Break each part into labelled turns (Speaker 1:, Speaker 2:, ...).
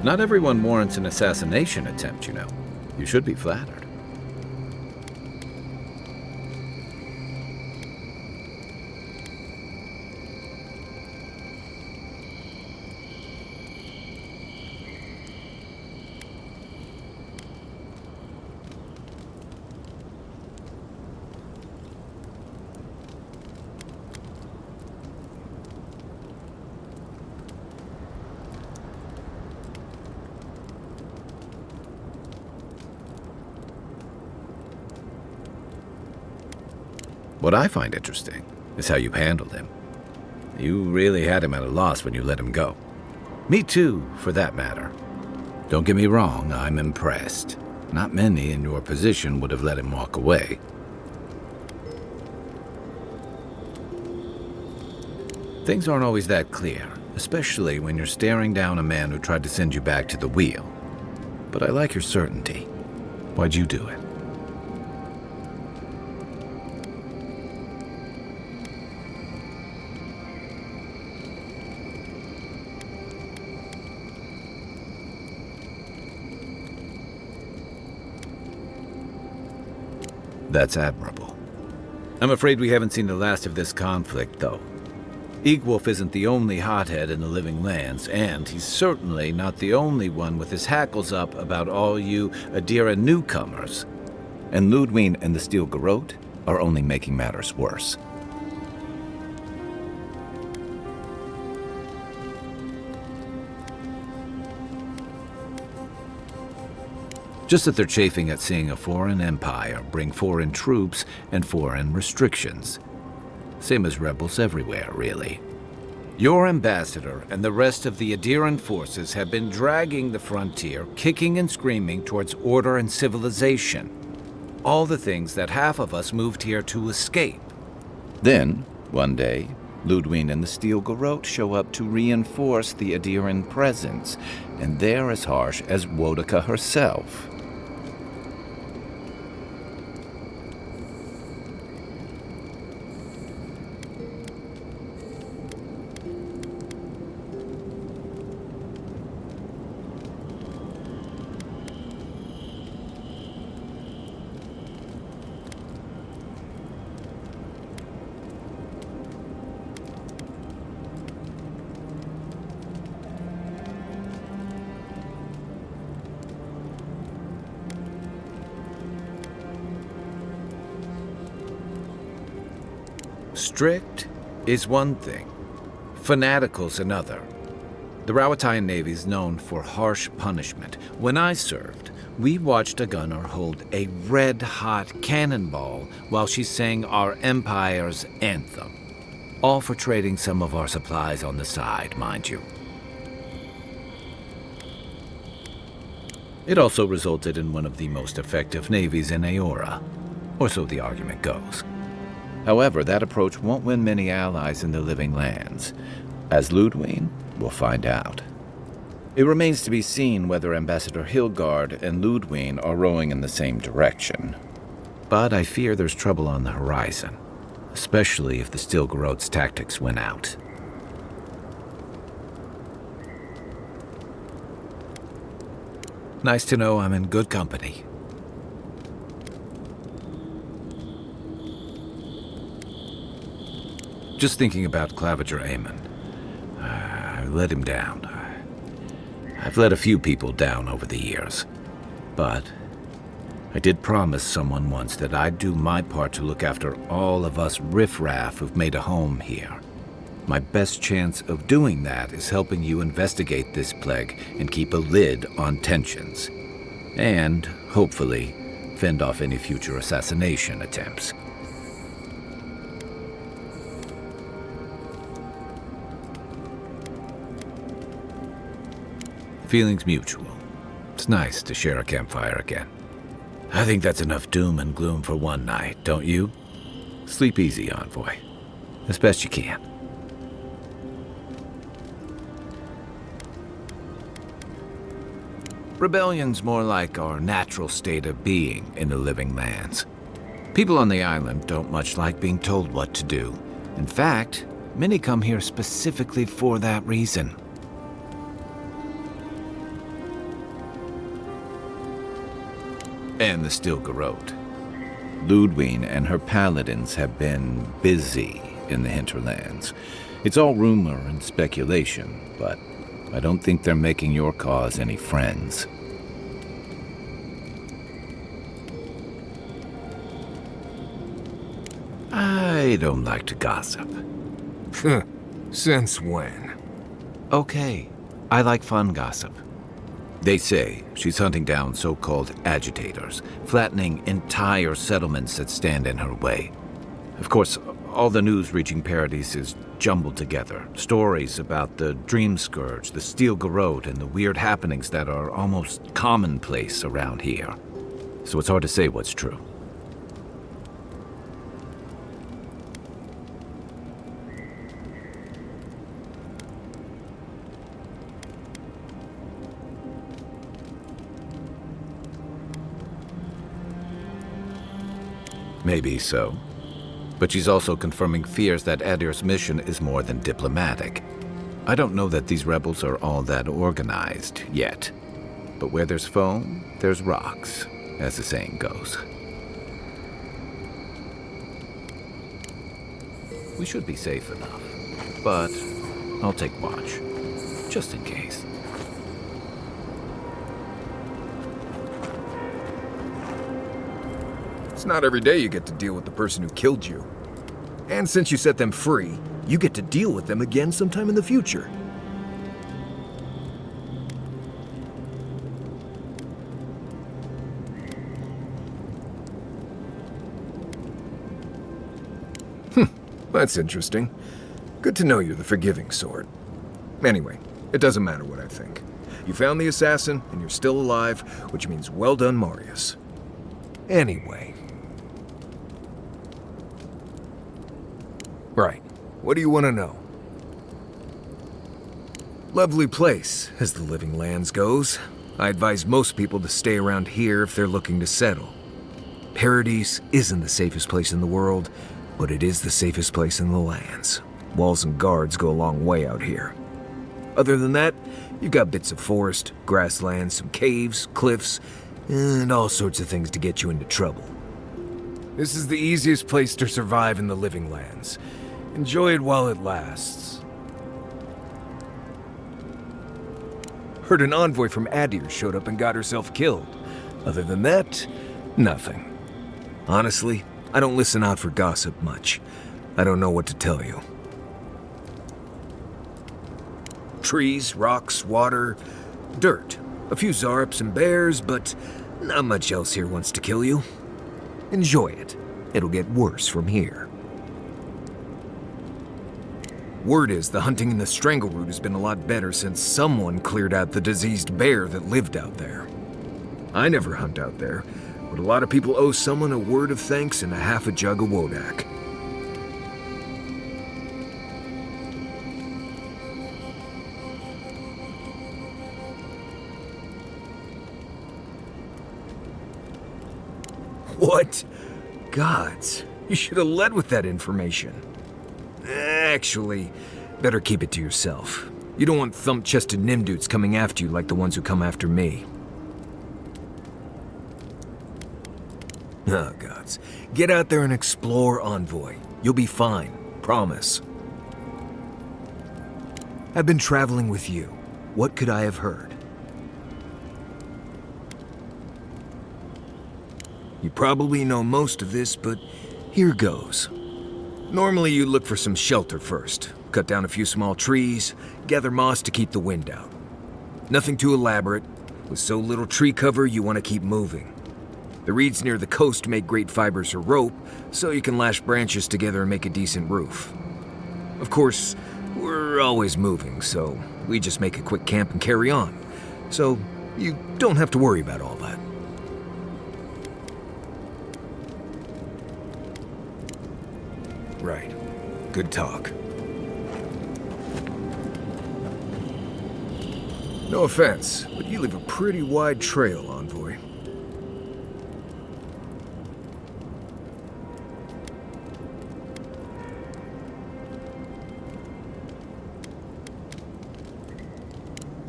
Speaker 1: Not everyone warrants an assassination attempt, you know. You should be flattered. What I find interesting is how you handled him. You really had him at a loss when you let him go. Me too, for that matter. Don't get me wrong, I'm impressed. Not many in your position would have let him walk away. Things aren't always that clear, especially when you're staring down a man who tried to send you back to the wheel. But I like your certainty. Why'd you do it? That's admirable. I'm afraid we haven't seen the last of this conflict, though. Eagwolf isn't the only hothead in the Living Lands, and he's certainly not the only one with his hackles up about all you Adira newcomers. And Ludwig and the Steel Garrote are only making matters worse. Just that they're chafing at seeing a foreign empire bring foreign troops and foreign restrictions. Same as rebels everywhere, really. Your ambassador and the rest of the Adiran forces have been dragging the frontier, kicking and screaming towards order and civilization. All the things that half of us moved here to escape. Then, one day, Ludwig and the Steel Garrote show up to reinforce the Adiran presence, and they're as harsh as Wodaka herself. Strict is one thing, fanatical's another. The Rawatayan Navy's known for harsh punishment. When I served, we watched a gunner hold a red-hot cannonball while she sang our empire's anthem. All for trading some of our supplies on the side, mind you. It also resulted in one of the most effective navies in Aora, or so the argument goes. However, that approach won't win many allies in the Living Lands. As Ludwig will find out. It remains to be seen whether Ambassador Hilgard and Ludwig are rowing in the same direction. But I fear there's trouble on the horizon, especially if the Steel Garrote's tactics win out. Nice to know I'm in good company. Just thinking about Claviger Amon. I let him down. I've let a few people down over the years. But I did promise someone once that I'd do my part to look after all of us riffraff who've made a home here. My best chance of doing that is helping you investigate this plague and keep a lid on tensions. And, hopefully, fend off any future assassination attempts. Feelings mutual. It's nice to share a campfire again. I think that's enough doom and gloom for one night, don't you? Sleep easy, Envoy. As best you can. Rebellion's more like our natural state of being in the Living Lands. People on the island don't much like being told what to do. In fact, many come here specifically for that reason. And the Stilgarrote. Ludwine and her paladins have been busy in the hinterlands. It's all rumor and speculation, but I don't think they're making your cause any friends. I don't like to gossip.
Speaker 2: Since when?
Speaker 1: Okay, I like fun gossip. They say she's hunting down so-called agitators, flattening entire settlements that stand in her way. Of course, all the news reaching Paradis is jumbled together. Stories about the Dream Scourge, the Stilgarrote, and the weird happenings that are almost commonplace around here. So it's hard to say what's true. Maybe so. But she's also confirming fears that Adir's mission is more than diplomatic. I don't know that these rebels are all that organized yet. But where there's foam, there's rocks, as the saying goes. We should be safe enough, but I'll take watch, just in case.
Speaker 2: It's not every day you get to deal with the person who killed you. And since you set them free, you get to deal with them again sometime in the future. That's interesting. Good to know you're the forgiving sort. Anyway, it doesn't matter what I think. You found the assassin, and you're still alive, which means well done, Marius. Anyway. Right. What do you want to know? Lovely place, as the Living Lands goes. I advise most people to stay around here if they're looking to settle. Paradis isn't the safest place in the world, but it is the safest place in the lands. Walls and guards go a long way out here. Other than that, you've got bits of forest, grasslands, some caves, cliffs, and all sorts of things to get you into trouble. This is the easiest place to survive in the Living Lands. Enjoy it while it lasts. Heard an envoy from Adir showed up and got herself killed. Other than that, nothing. Honestly, I don't listen out for gossip much. I don't know what to tell you. Trees, rocks, water, dirt. A few Zarps and bears, but not much else here wants to kill you. Enjoy it. It'll get worse from here. Word is the hunting in the Strangleroot has been a lot better since someone cleared out the diseased bear that lived out there. I never hunt out there, but a lot of people owe someone a word of thanks and a half a jug of Wodak. What? Gods, you should have led with that information. Actually, better keep it to yourself. You don't want thump-chested nimdudes coming after you like the ones who come after me. Oh, gods. Get out there and explore, Envoy. You'll be fine. Promise. I've been traveling with you. What could I have heard? You probably know most of this, but here goes. Normally you look for some shelter first. Cut down a few small trees, gather moss to keep the wind out. Nothing too elaborate. With so little tree cover, you want to keep moving. The reeds near the coast make great fibers for rope, so you can lash branches together and make a decent roof. Of course, we're always moving, so we just make a quick camp and carry on. So you don't have to worry about all that. Right. Good talk. No offense, but you leave a pretty wide trail, Envoy.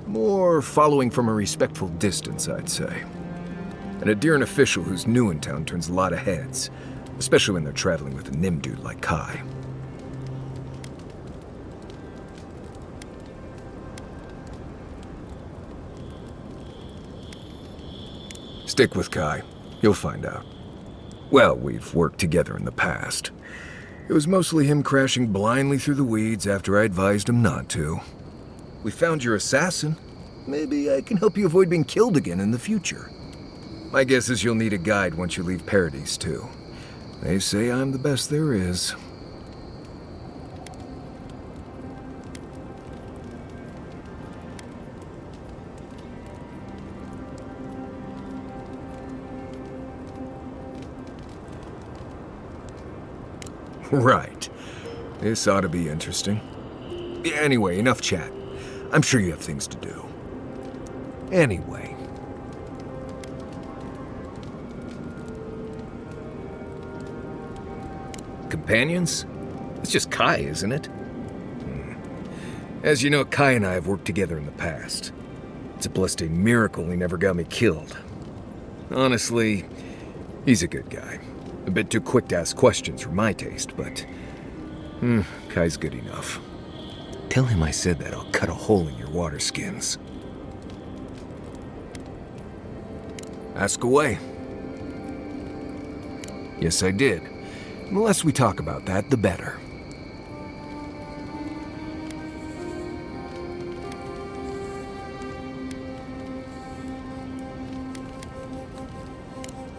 Speaker 2: More following from a respectful distance, I'd say. An Adiran official who's new in town turns a lot of heads, especially when they're traveling with a Nim dude like Kai. Stick with Kai. You'll find out. Well, we've worked together in the past. It was mostly him crashing blindly through the weeds after I advised him not to. We found your assassin. Maybe I can help you avoid being killed again in the future. My guess is you'll need a guide once you leave Paradise, too. They say I'm the best there is. Right. This ought to be interesting. Anyway, enough chat. I'm sure you have things to do. Anyway. Companions? It's just Kai, isn't it? As you know, Kai and I have worked together in the past. It's a blessed miracle he never got me killed. Honestly, he's a good guy. A bit too quick to ask questions for my taste, but... Kai's good enough. Tell him I said that I'll cut a hole in your water skins. Ask away. Yes, I did. The less we talk about that, the better.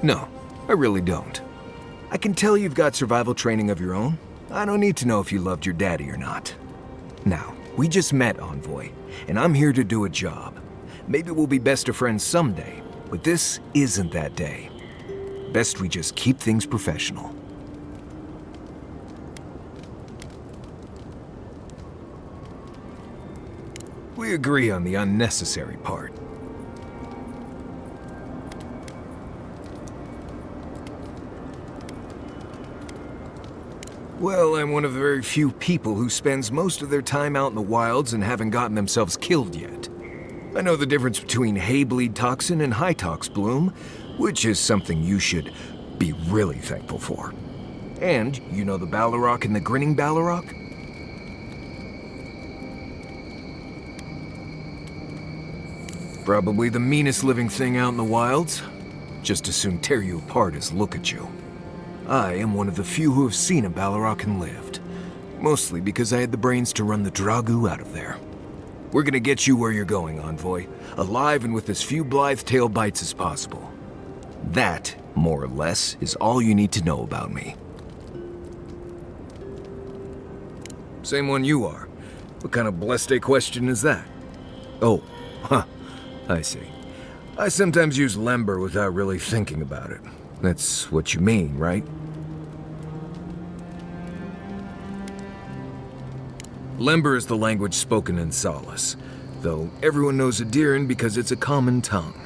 Speaker 2: No, I really don't. I can tell you've got survival training of your own. I don't need to know if you loved your daddy or not. Now, we just met, Envoy, and I'm here to do a job. Maybe we'll be best of friends someday, but this isn't that day. Best we just keep things professional. We agree on the unnecessary part. Well, I'm one of the very few people who spends most of their time out in the wilds and haven't gotten themselves killed yet. I know the difference between hay-bleed toxin and high-tox bloom, which is something you should be really thankful for. And you know the Ballarok and the Grinning Ballarok? Probably the meanest living thing out in the wilds. Just as soon tear you apart as look at you. I am one of the few who have seen a Ballarok and lived. Mostly because I had the brains to run the Dragu out of there. We're gonna get you where you're going, Envoy. Alive and with as few blithe tail bites as possible. That, more or less, is all you need to know about me. Same one you are. What kind of blessed question is that? Oh, I see. I sometimes use Lember without really thinking about it. That's what you mean, right? Lember is the language spoken in Solace, though everyone knows Adiran because it's a common tongue.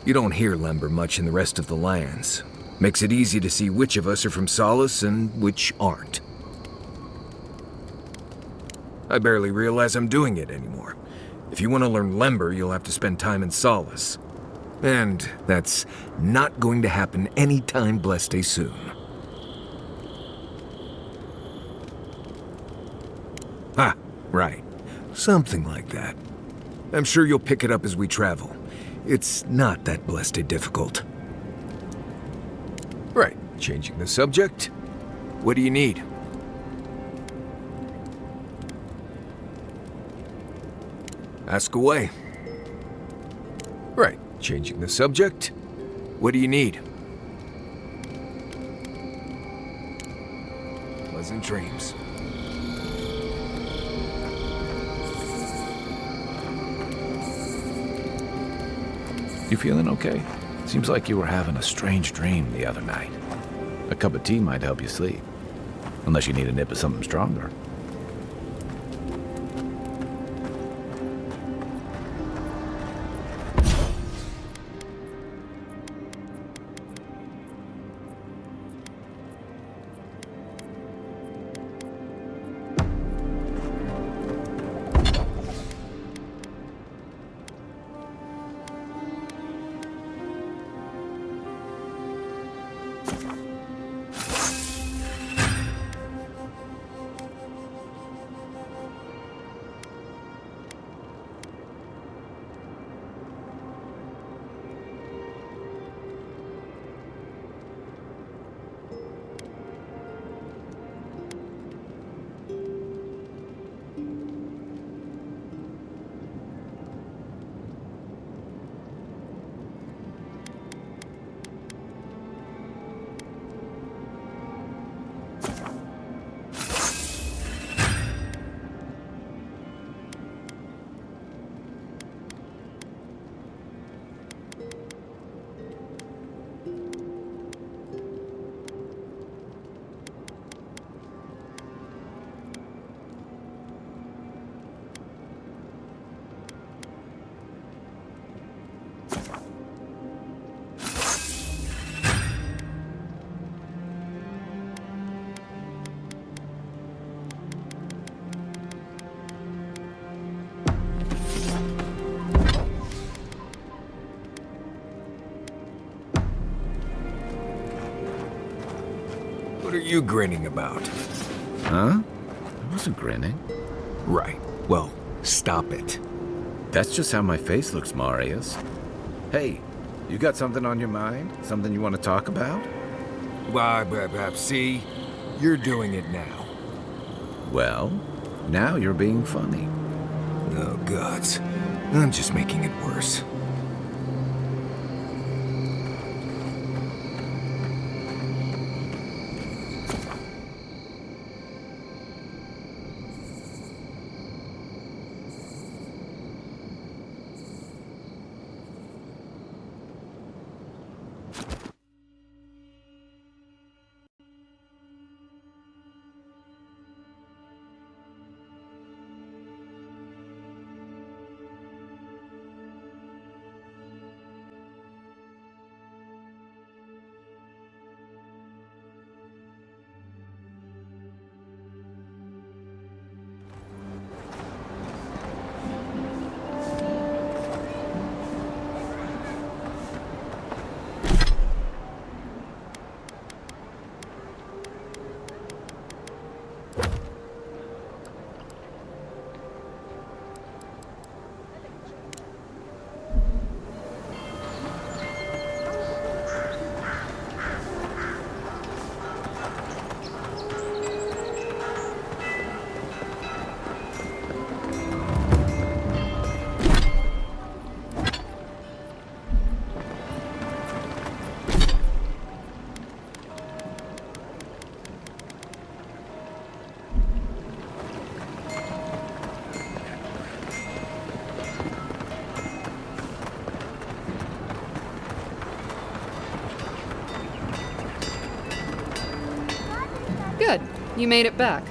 Speaker 2: You don't hear Lember much in the rest of the lands. Makes it easy to see which of us are from Solace and which aren't. I barely realize I'm doing it anymore. If you want to learn Lember, you'll have to spend time in Solace. And that's not going to happen anytime blessed soon. Ha, right. Something like that. I'm sure you'll pick it up as we travel. It's not that blessed difficult. Right, changing the subject. What do you need? Ask away. Right. Changing the subject. What do you need? Pleasant dreams.
Speaker 1: You feeling okay? Seems like you were having a strange dream the other night. A cup of tea might help you sleep. Unless you need a nip of something stronger.
Speaker 2: you grinning about?
Speaker 1: Huh? I wasn't grinning.
Speaker 2: Right. Well, stop it.
Speaker 1: That's just how my face looks, Marius. Hey, you got something on your mind? Something you want to talk about?
Speaker 2: See? You're doing it now.
Speaker 1: Well, now you're being funny.
Speaker 2: Oh, gods. I'm just making it worse.
Speaker 3: Good. You made it back.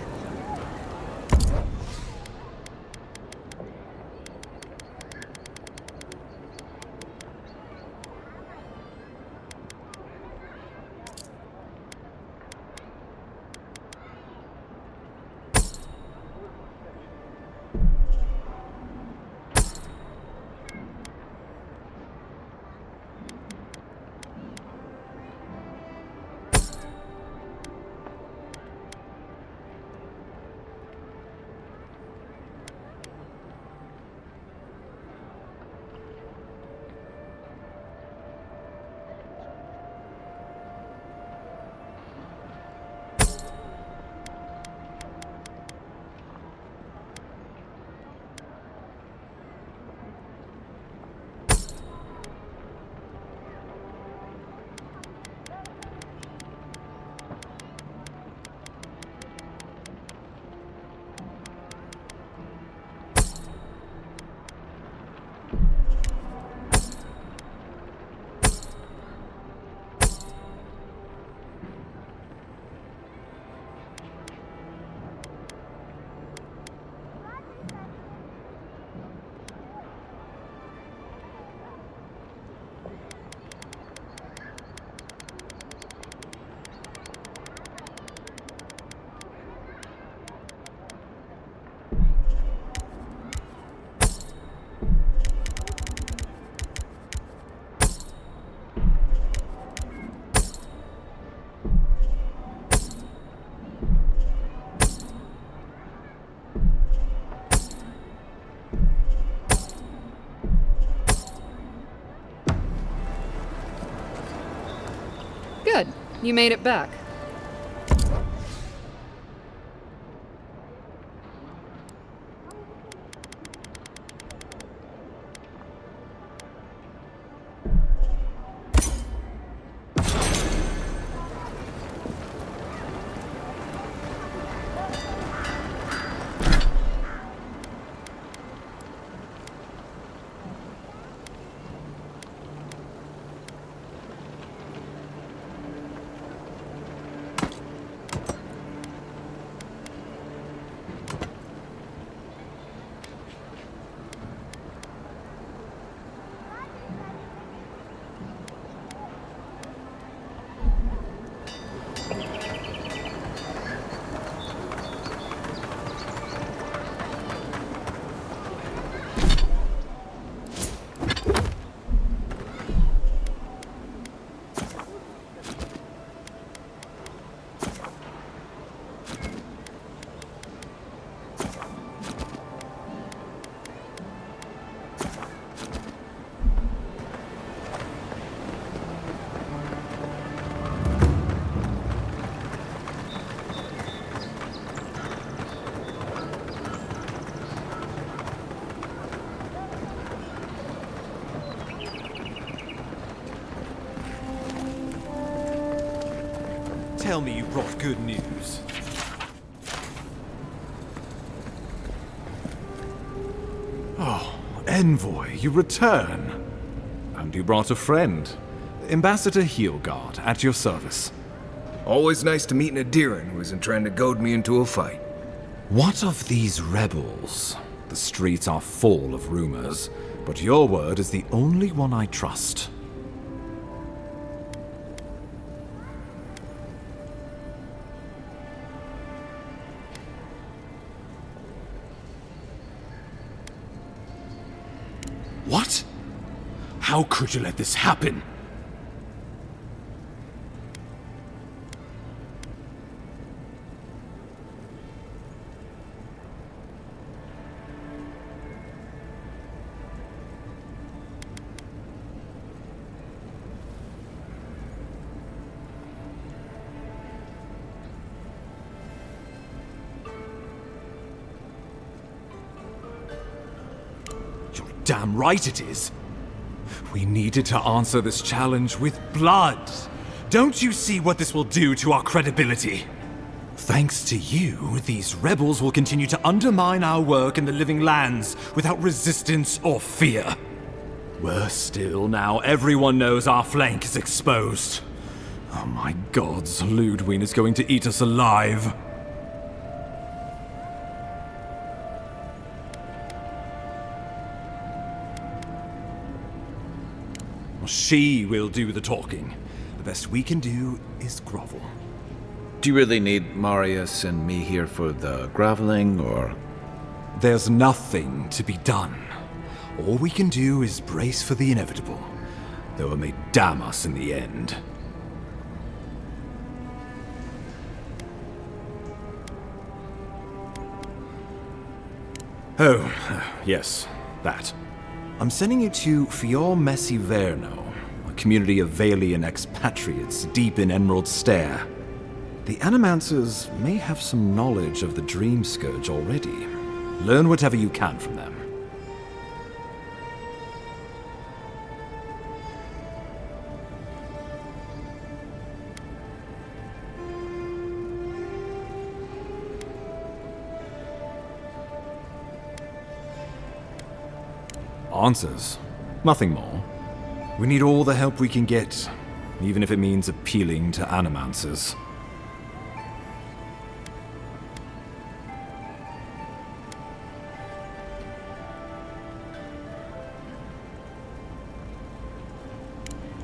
Speaker 3: Good. You made it back.
Speaker 4: tell me you brought good news. Oh, Envoy, you return. And you brought a friend. Ambassador Heelguard, at your service.
Speaker 2: Always nice to meet an Adiran who isn't trying to goad me into a fight.
Speaker 4: What of these rebels? The streets are full of rumors, but your word is the only one I trust. What? How could you let this happen? Damn right it is. We needed to answer this challenge with blood. Don't you see what this will do to our credibility? Thanks to you, these rebels will continue to undermine our work in the Living Lands without resistance or fear. Worse still, now everyone knows our flank is exposed. Oh my gods, Ludwig is going to eat us alive. She will do the talking. The best we can do is grovel.
Speaker 1: Do you really need Marius and me here for the groveling, or...?
Speaker 4: There's nothing to be done. All we can do is brace for the inevitable, though it may damn us in the end. Oh, yes, that. I'm sending you to Fior Messi Verno, a community of Valian expatriates deep in Emerald Stair. The Animancers may have some knowledge of the Dream Scourge already. Learn whatever you can from them. Answers. Nothing more. We need all the help we can get, even if it means appealing to Animancers.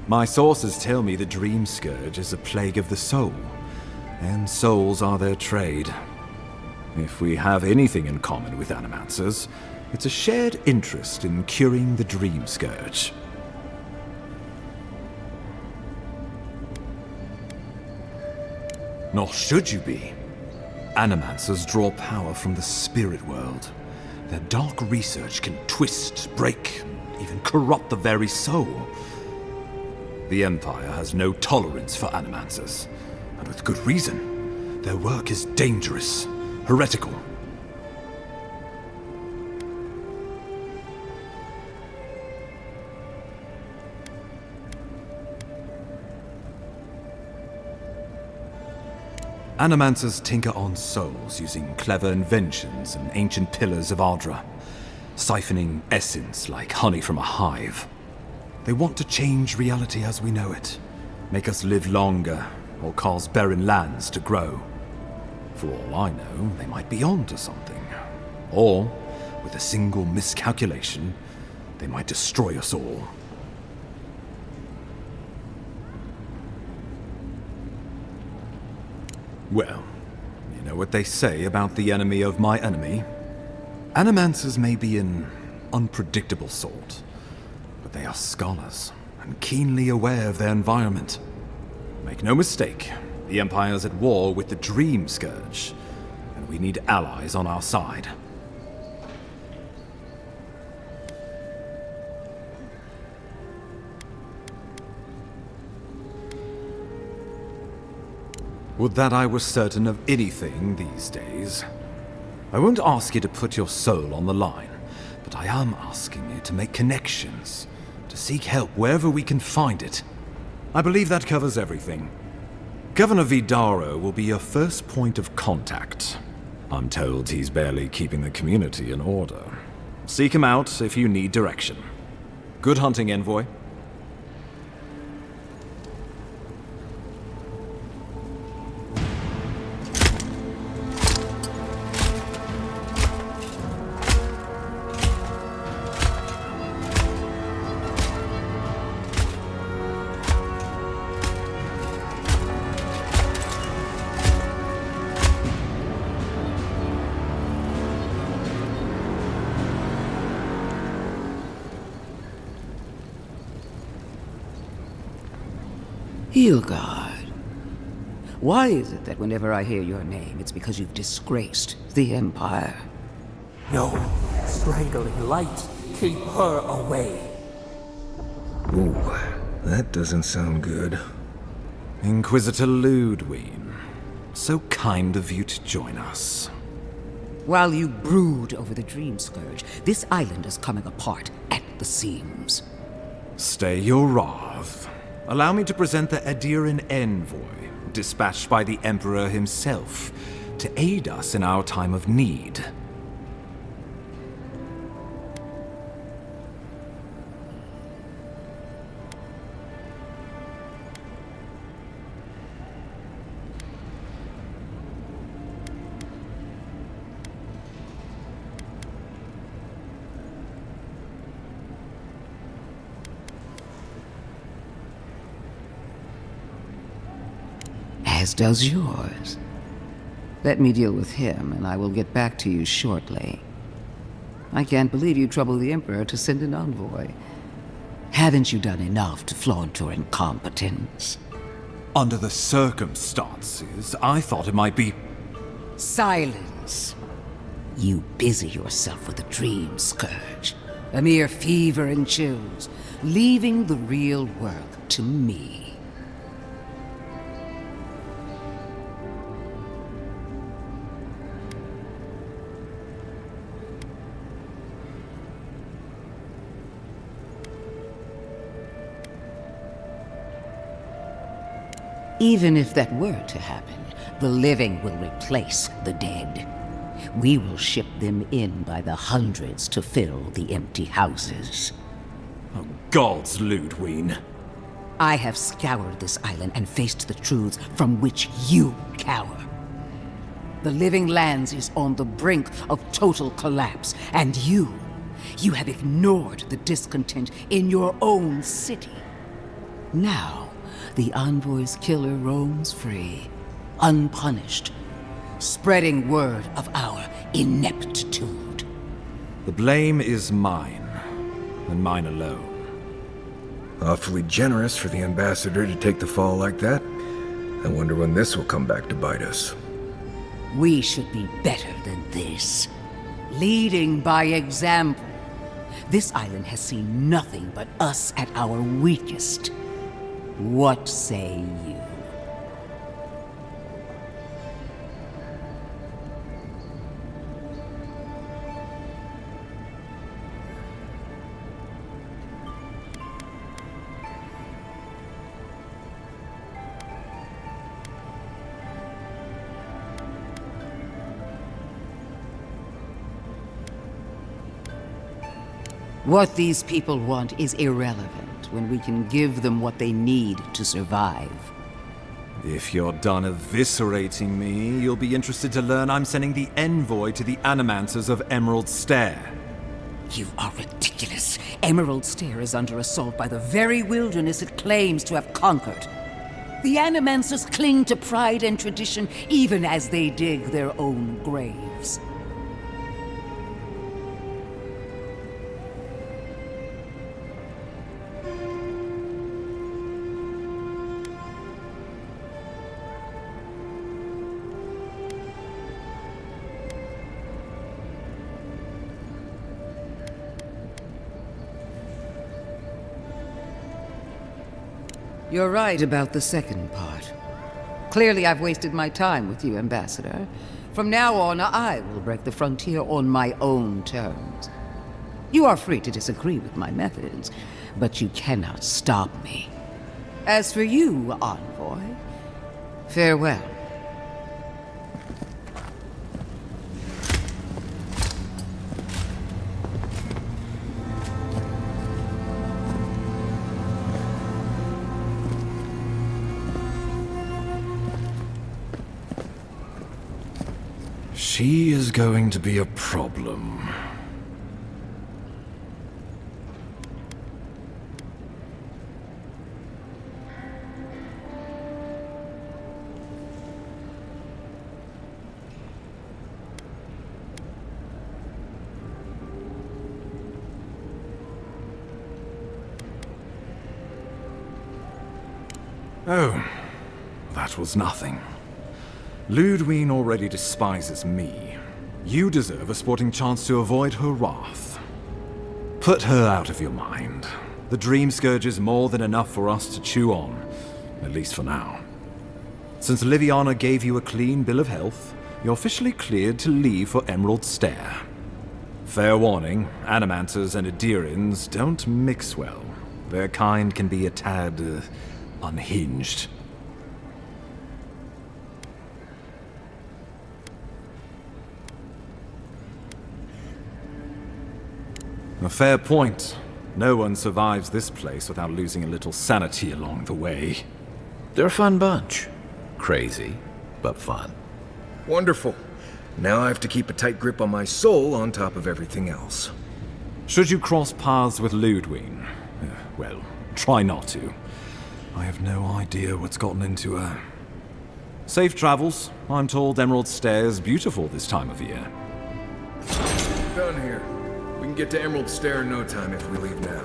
Speaker 4: My sources tell me the Dream Scourge is a plague of the soul, and souls are their trade. If we have anything in common with Animancers, it's a shared interest in curing the Dream Scourge. Nor should you be. Animancers draw power from the spirit world. Their dark research can twist, break, even corrupt the very soul. The Empire has no tolerance for Animancers, and with good reason. Their work is dangerous, heretical. Animancers tinker on souls using clever inventions and ancient pillars of Ardra, siphoning essence like honey from a hive. They want to change reality as we know it, make us live longer, or cause barren lands to grow. For all I know, they might be onto something. Or, with a single miscalculation, they might destroy us all. Well, you know what they say about the enemy of my enemy? Animancers may be an unpredictable sort, but they are scholars, and keenly aware of their environment. Make no mistake, the Empire's at war with the Dream Scourge, and we need allies on our side. Would that I were certain of anything these days. I won't ask you to put your soul on the line, but I am asking you to make connections, to seek help wherever we can find it. I believe that covers everything. Governor Vidaro will be your first point of contact. I'm told he's barely keeping the community in order. Seek him out if you need direction. Good hunting, Envoy.
Speaker 5: Hilgard. Why is it that whenever I hear your name, it's because you've disgraced the Empire?
Speaker 6: No, strangling light. Keep her away.
Speaker 2: Ooh, that doesn't sound good.
Speaker 4: Inquisitor Ludwig, so kind of you to join us.
Speaker 5: While you brood over the Dream Scourge, this island is coming apart at the seams.
Speaker 4: Stay your wrath. Allow me to present the Adiran Envoy, dispatched by the Emperor himself, to aid us in our time of need.
Speaker 5: As does yours. Let me deal with him, and I will get back to you shortly. I can't believe you troubled the Emperor to send an envoy. Haven't you done enough to flaunt your incompetence?
Speaker 4: Under the circumstances, I thought it might be...
Speaker 5: Silence! You busy yourself with the Dream Scourge, a mere fever and chills, leaving the real work to me. Even if that were to happen, the living will replace the dead. We will ship them in by the hundreds to fill the empty houses.
Speaker 4: Oh, gods, Ludwig.
Speaker 5: I have scoured this island and faced the truths from which you cower. The Living Lands is on the brink of total collapse, and you have ignored the discontent in your own city. Now, the Envoy's killer roams free, unpunished, spreading word of our ineptitude.
Speaker 4: The blame is mine, and mine alone.
Speaker 2: Awfully generous for the ambassador to take the fall like that. I wonder when this will come back to bite us.
Speaker 5: We should be better than this. Leading by example. This island has seen nothing but us at our weakest. What say you? What these people want is irrelevant when we can give them what they need to survive.
Speaker 4: If you're done eviscerating me, you'll be interested to learn I'm sending the envoy to the Animancers of Emerald Stair.
Speaker 5: You are ridiculous. Emerald Stair is under assault by the very wilderness it claims to have conquered. The Animancers cling to pride and tradition even as they dig their own graves. You're right about the second part. Clearly I've wasted my time with you, Ambassador. From now on, I will break the frontier on my own terms. You are free to disagree with my methods, but you cannot stop me. As for you, Envoy, Farewell.
Speaker 4: She is going to be a problem. Oh, that was nothing. Ludwine already despises me. You deserve a sporting chance to avoid her wrath. Put her out of your mind. The Dream Scourge is more than enough for us to chew on, at least for now. Since Liviana gave you a clean bill of health, you're officially cleared to leave for Emerald Stair. Fair warning, Animanters and Adirians don't mix well. Their kind can be a tad, unhinged. A fair point. No one survives this place without losing a little sanity along the way.
Speaker 1: They're a fun bunch. Crazy, but fun.
Speaker 2: Wonderful. Now I have to keep a tight grip on my soul on top of everything else.
Speaker 4: Should you cross paths with Ludwine, well, try not to. I have no idea what's gotten into her. Safe travels. I'm told Emerald Stair is beautiful this time of year.
Speaker 2: Done here. We can get to Emerald Stair in no time if we leave now.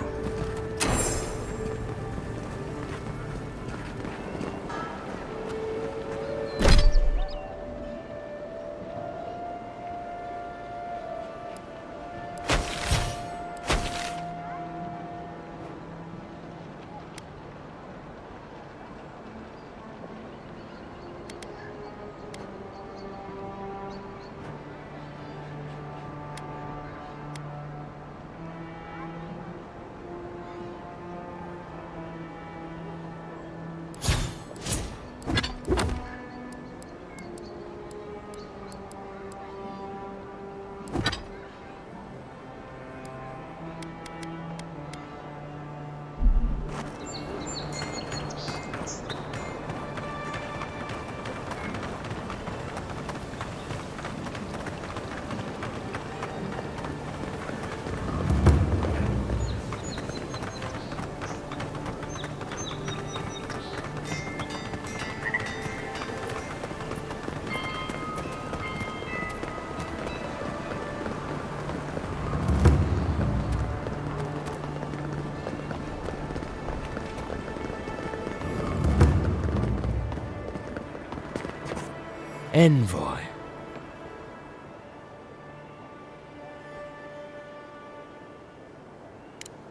Speaker 6: Envoy.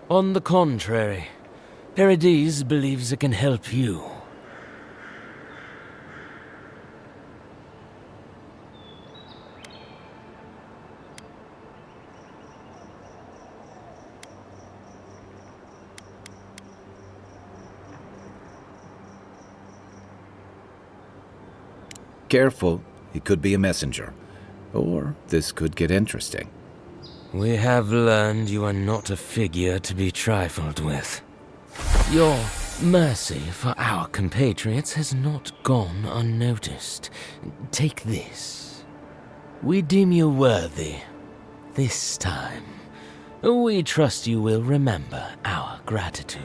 Speaker 6: On the contrary, Paradise believes it can help you.
Speaker 1: Careful, he could be a messenger. Or this could get interesting.
Speaker 6: We have learned you are not a figure to be trifled with. Your mercy for our compatriots has not gone unnoticed. Take this. We deem you worthy. This time, we trust you will remember our gratitude.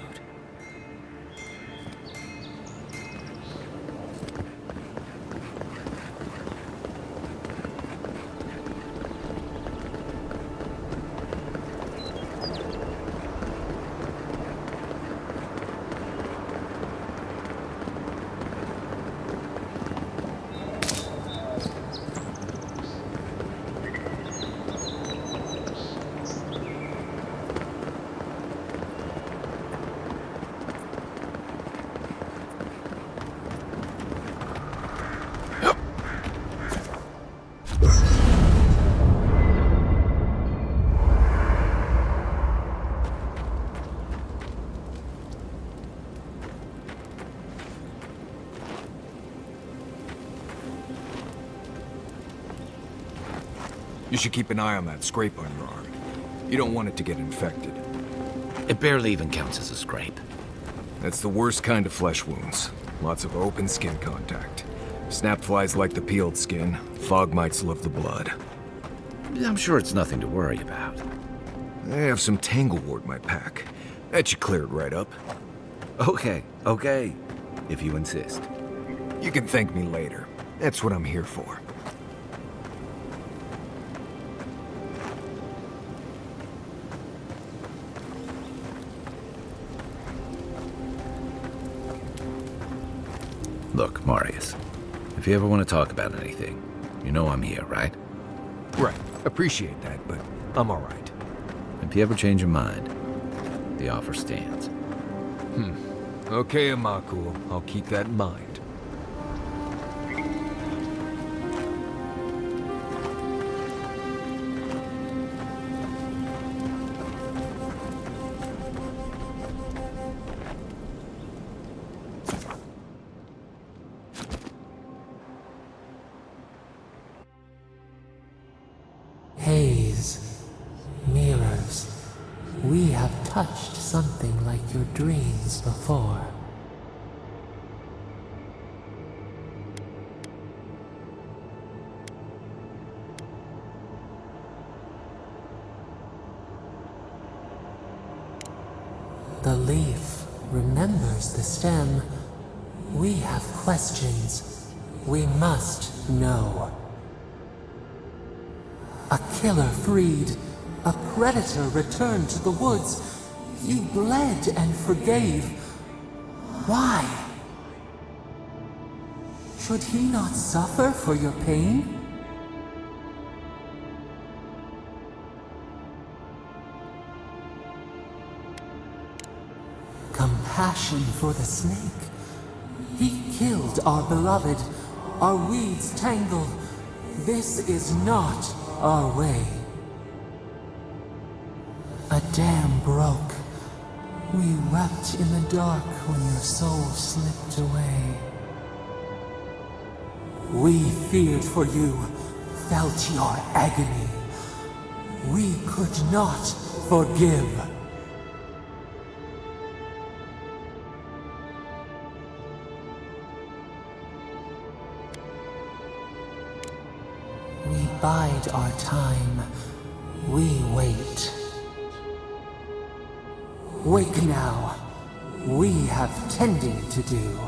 Speaker 2: You should keep an eye on that scrape on your arm. You don't want it to get infected.
Speaker 1: It barely even counts as a scrape.
Speaker 2: That's the worst kind of flesh wounds. Lots of open skin contact. Snapflies like the peeled skin. Fog mites love the blood.
Speaker 1: I'm sure it's nothing to worry about.
Speaker 2: I have some tanglewort in my pack. That should clear it right up.
Speaker 1: Okay, if you insist.
Speaker 2: You can thank me later. That's what I'm here for.
Speaker 1: Look, Marius, if you ever want to talk about anything, you know I'm here, right?
Speaker 2: Right. Appreciate that, but I'm all right.
Speaker 1: If you ever change your mind, the offer stands.
Speaker 2: Okay, Amaku. I'll keep that in mind.
Speaker 7: Haze, mirrors, we have touched something like your dreams before. The leaf remembers the stem. We have questions. We must know. A killer freed. A predator returned to the woods. You bled and forgave. Why? Should he not suffer for your pain? Compassion for the snake. He killed our beloved. Our weeds tangled. This is not our way. A dam broke. We wept in the dark when your soul slipped away. We feared for you, felt your agony. We could not forgive. We bide our time. We wait. Wake now. We have tending to do.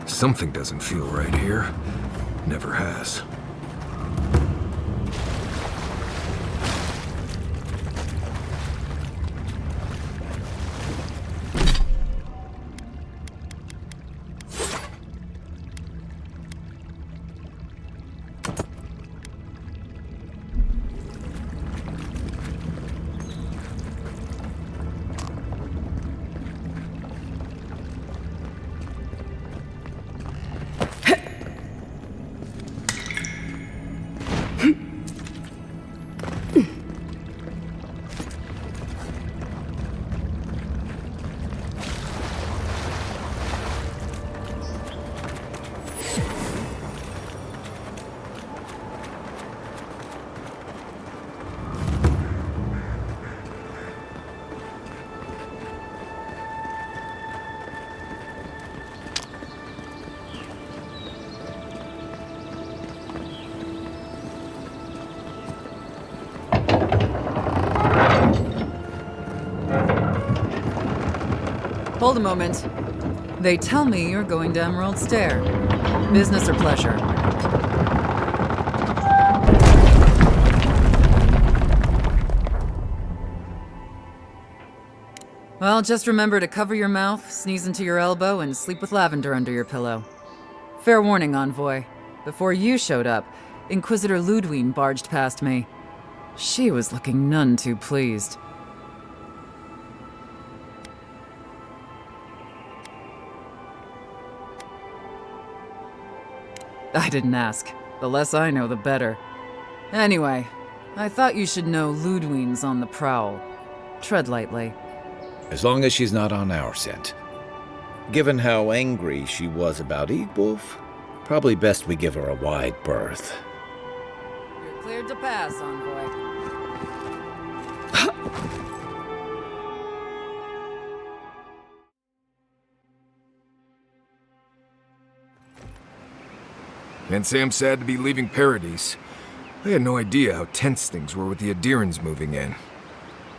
Speaker 2: Something doesn't feel right here. Never has.
Speaker 3: Hold a moment. They tell me you're going to Emerald Stair. Business or pleasure? Well, just remember to cover your mouth, sneeze into your elbow, and sleep with lavender under your pillow. Fair warning, Envoy. Before you showed up, Inquisitor Ludwine barged past me. She was looking none too pleased. I didn't ask. The less I know, the better. Anyway, I thought you should know Ludwine's on the prowl. Tread lightly.
Speaker 1: As long as she's not on our scent. Given how angry she was about Wolf, probably best we give her a wide berth.
Speaker 3: You're cleared to pass, Envoy.
Speaker 2: Can't say I'm sad to be leaving Paradise. I had no idea how tense things were with the Adirans moving in.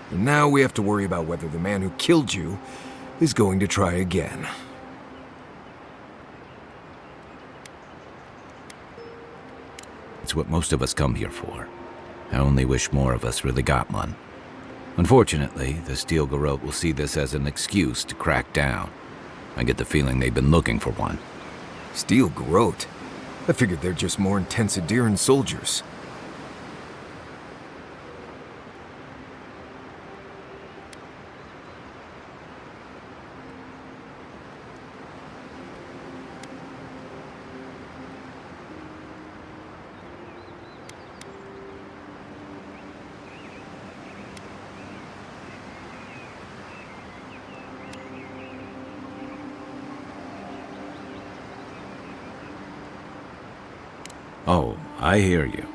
Speaker 2: And now we have to worry about whether the man who killed you is going to try again.
Speaker 1: It's what most of us come here for. I only wish more of us really got one. Unfortunately, the Steel Garrote will see this as an excuse to crack down. I get the feeling they've been looking for one.
Speaker 2: Steel Garrote? I figured they're just more intense Adiran soldiers.
Speaker 1: Oh, I hear you.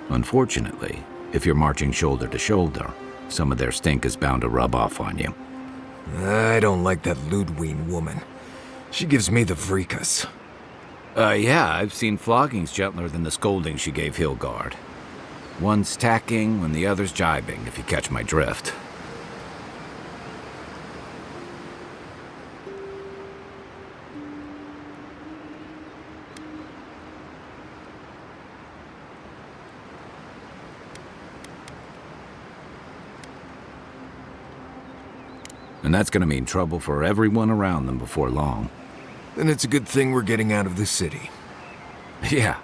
Speaker 1: Unfortunately, if you're marching shoulder to shoulder, some of their stink is bound to rub off on you.
Speaker 2: I don't like that Ludwine woman. She gives me the vrikas.
Speaker 1: Yeah, I've seen floggings gentler than the scolding she gave Hilgard. One's tacking when the other's jibing, if you catch my drift. And that's gonna mean trouble for everyone around them before long.
Speaker 2: Then it's a good thing we're getting out of the city.
Speaker 1: Yeah.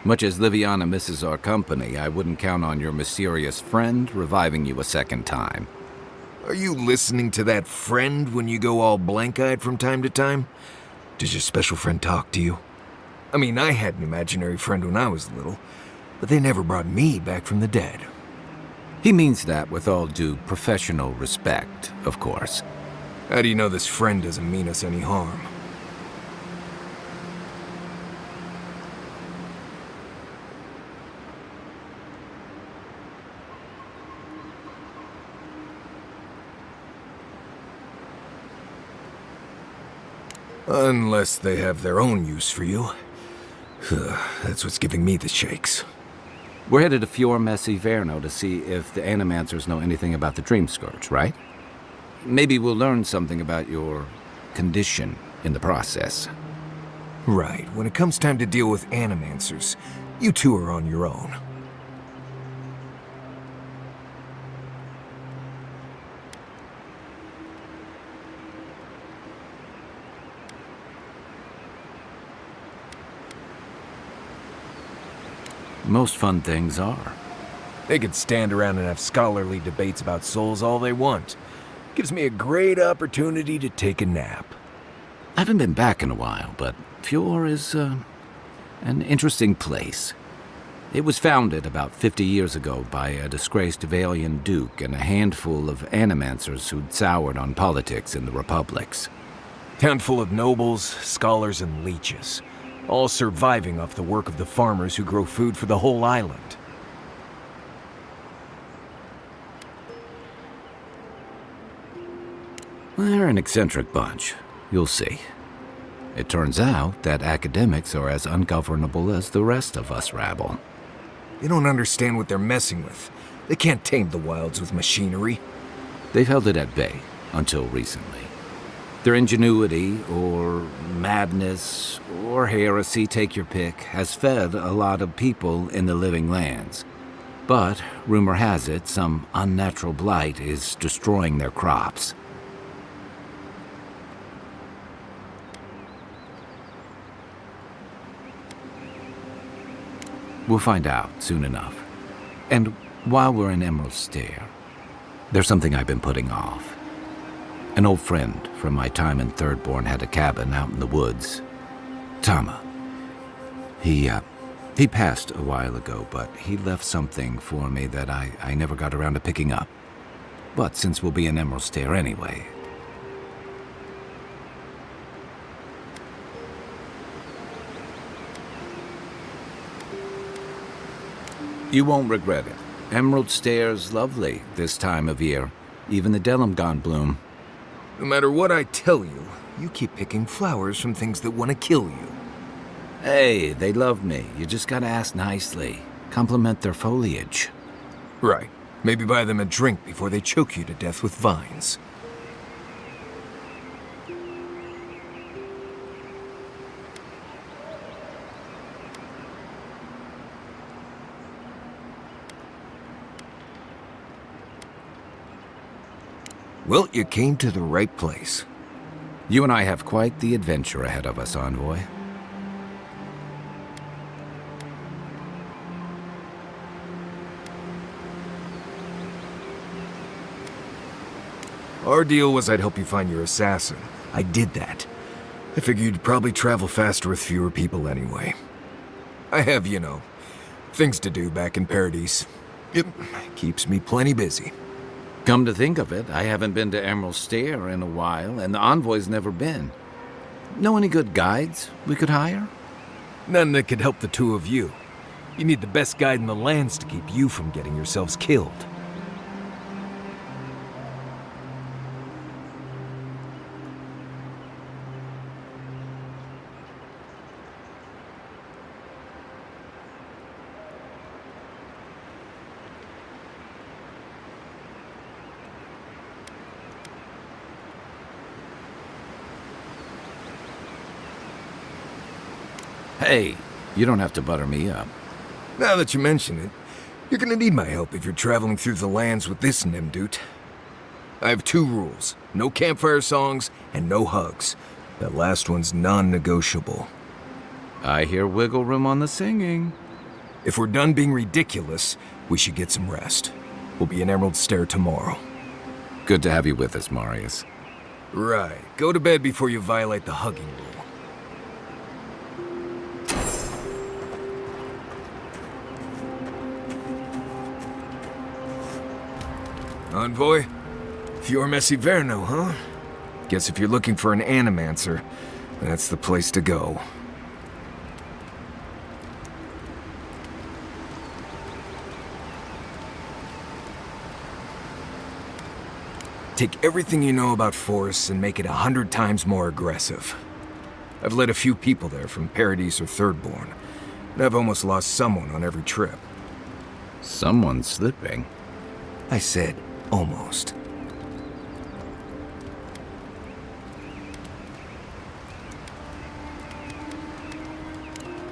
Speaker 1: Much as Liviana misses our company, I wouldn't count on your mysterious friend reviving you a second time.
Speaker 2: Are you listening to that friend when you go all blank-eyed from time to time? Does your special friend talk to you? I mean, I had an imaginary friend when I was little, but they never brought me back from the dead.
Speaker 1: He means that with all due professional respect, of course.
Speaker 2: How do you know this friend doesn't mean us any harm? Unless they have their own use for you. That's what's giving me the shakes.
Speaker 1: We're headed to Fior Messi Verno to see if the Animancers know anything about the Dream Scourge, right? Maybe we'll learn something about your condition in the process.
Speaker 2: Right. When it comes time to deal with Animancers, you two are on your own.
Speaker 1: Most fun things are.
Speaker 2: They could stand around and have scholarly debates about souls all they want. Gives me a great opportunity to take a nap.
Speaker 1: I haven't been back in a while, but Fior is, an interesting place. It was founded about 50 years ago by a disgraced Valian duke and a handful of Animancers who'd soured on politics in the republics.
Speaker 2: Town full of nobles, scholars, and leeches. All surviving off the work of the farmers who grow food for the whole island.
Speaker 1: They're an eccentric bunch. You'll see. It turns out that academics are as ungovernable as the rest of us rabble.
Speaker 2: They don't understand what they're messing with. They can't tame the wilds with machinery.
Speaker 1: They've held it at bay until recently. Their ingenuity, or madness, or heresy, take your pick, has fed a lot of people in the living lands. But, rumor has it, some unnatural blight is destroying their crops. We'll find out soon enough. And while we're in Emerald Stair, there's something I've been putting off. An old friend from my time in Thirdborn had a cabin out in the woods. Tama. He passed a while ago, but he left something for me that I never got around to picking up. But since we'll be in Emerald Stair anyway... You won't regret it. Emerald Stair's lovely this time of year. Even the Delimgon bloom.
Speaker 2: No matter what I tell you, you keep picking flowers from things that want to kill you.
Speaker 1: Hey, they love me. You just gotta ask nicely. Compliment their foliage.
Speaker 2: Right. Maybe buy them a drink before they choke you to death with vines. Well, you came to the right place.
Speaker 1: You and I have quite the adventure ahead of us, Envoy.
Speaker 2: Our deal was I'd help you find your assassin. I did that. I figured you'd probably travel faster with fewer people anyway. I have, things to do back in Paradise. It keeps me plenty busy.
Speaker 1: Come to think of it, I haven't been to Emerald Stair in a while, and the Envoy's never been. Know any good guides we could hire?
Speaker 2: None that could help the two of you. You need the best guide in the lands to keep you from getting yourselves killed.
Speaker 1: Hey, you don't have to butter me up.
Speaker 2: Now that you mention it, you're gonna need my help if you're traveling through the lands with this Nimdut. I have 2 rules. No campfire songs and no hugs. That last one's non-negotiable.
Speaker 1: I hear wiggle room on the singing.
Speaker 2: If we're done being ridiculous, we should get some rest. We'll be in Emerald Stair tomorrow.
Speaker 1: Good to have you with us, Marius.
Speaker 2: Right. Go to bed before you violate the hugging rule. Envoy? Fior Messiverno, huh? Guess if you're looking for an animancer, that's the place to go. Take everything you know about forests and make it 100 times more aggressive. I've led a few people there from Paradise or Thirdborn, and I've almost lost someone on every trip.
Speaker 1: Someone's slipping.
Speaker 2: I said almost.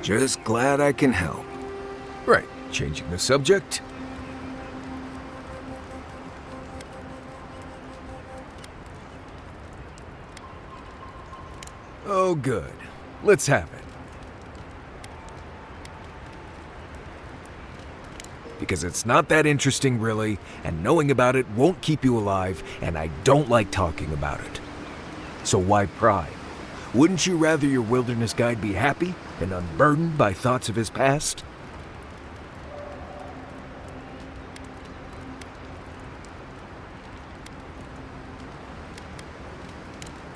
Speaker 2: Just glad I can help. Right, changing the subject. Oh, good. Let's have it. Because it's not that interesting, really, and knowing about it won't keep you alive, and I don't like talking about it. So why pry? Wouldn't you rather your wilderness guide be happy and unburdened by thoughts of his past?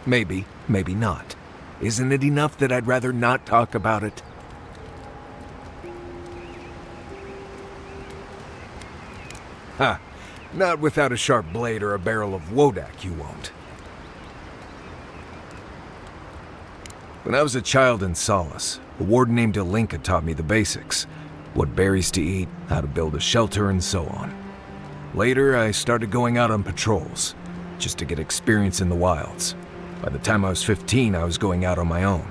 Speaker 2: Maybe, maybe not. Isn't it enough that I'd rather not talk about it? Ha! Not without a sharp blade or a barrel of Wodak, you won't. When I was a child in Solace, a warden named Alinka taught me the basics. What berries to eat, how to build a shelter, and so on. Later, I started going out on patrols, just to get experience in the wilds. By the time I was 15, I was going out on my own.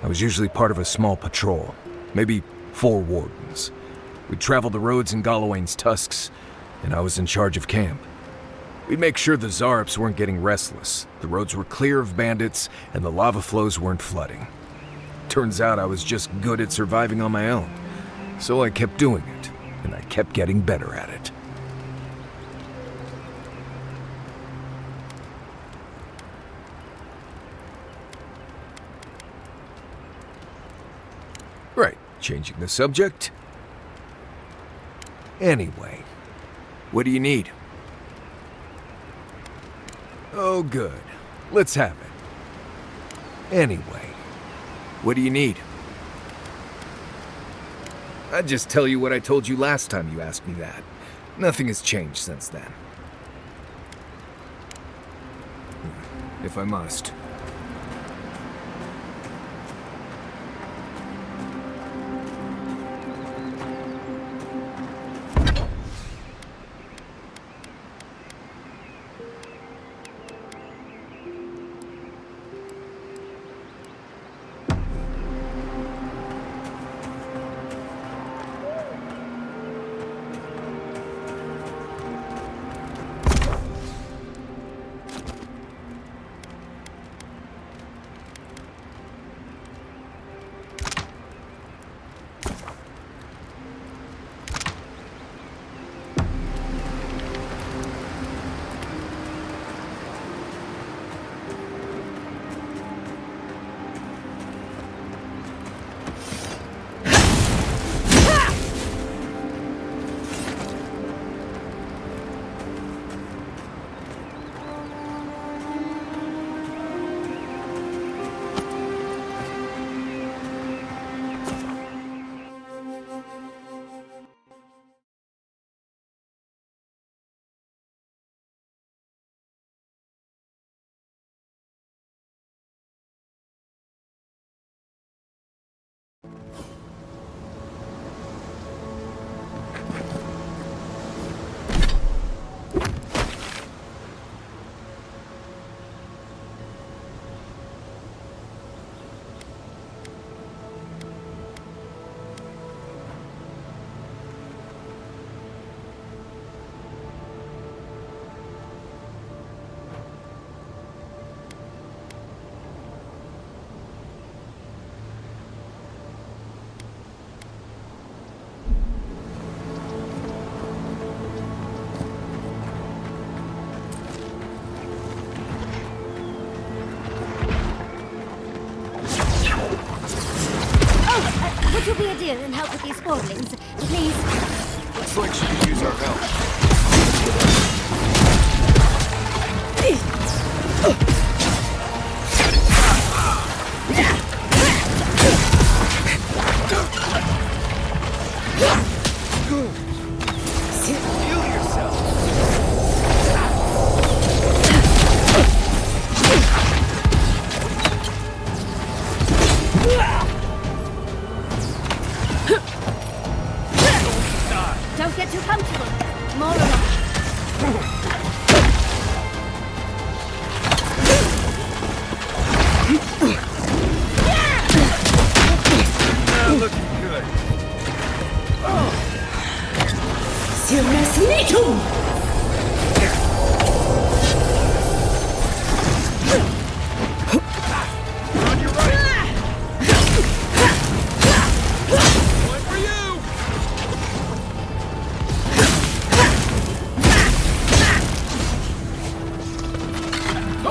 Speaker 2: I was usually part of a small patrol, maybe 4 wardens. We'd travel the roads in Galawain's tusks, and I was in charge of camp. We'd make sure the Zarps weren't getting restless, the roads were clear of bandits, and the lava flows weren't flooding. Turns out I was just good at surviving on my own. So I kept doing it, and I kept getting better at it. Right, changing the subject. Anyway, what do you need? Oh, good. Let's have it. Anyway, what do you need? I'd just tell you what I told you last time you asked me that. Nothing has changed since then. If I must.
Speaker 8: Would you be a dear and help with these spawnlings, please?
Speaker 2: Looks like she could use our help. Heal yourself.
Speaker 8: Don't get too comfortable. More along.
Speaker 2: Looking good. On your right. One for you. Go.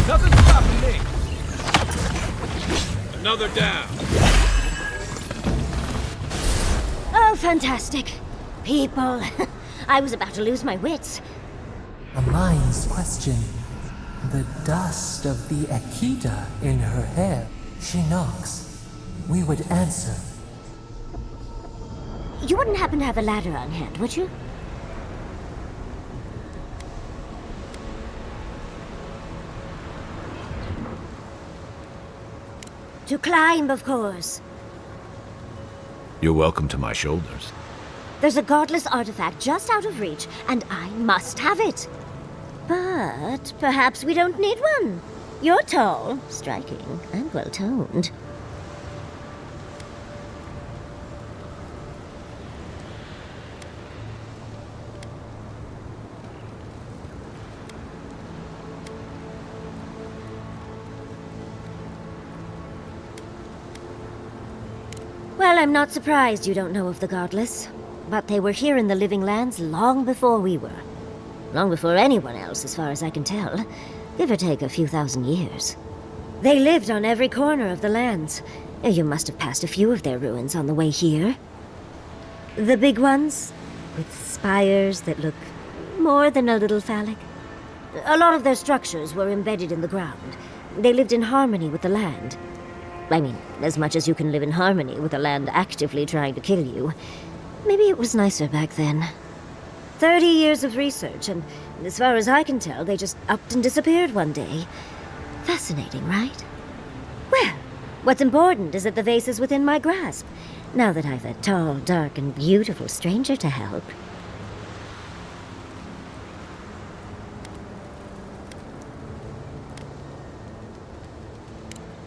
Speaker 2: Nothing's stopping me. Another down.
Speaker 8: Oh, fantastic. People. I was about to lose my wits.
Speaker 7: A mind's question. The dust of the Akita in her hair. She knocks. We would answer.
Speaker 8: You wouldn't happen to have a ladder on hand, would you? To climb, of course.
Speaker 1: You're welcome to my shoulders.
Speaker 8: There's a godless artifact just out of reach, and I must have it. But perhaps we don't need one. You're tall, striking, and well-toned. Well, I'm not surprised you don't know of the Godless. But they were here in the Living Lands long before we were. Long before anyone else, as far as I can tell. Give or take a few thousand years. They lived on every corner of the lands. You must have passed a few of their ruins on the way here. The big ones, with spires that look more than a little phallic. A lot of their structures were embedded in the ground. They lived in harmony with the land. I mean, as much as you can live in harmony with a land actively trying to kill you. Maybe it was nicer back then. 30 years of research, and as far as I can tell, they just upped and disappeared one day. Fascinating, right? Well, what's important is that the vase is within my grasp, now that I've a tall, dark, and beautiful stranger to help.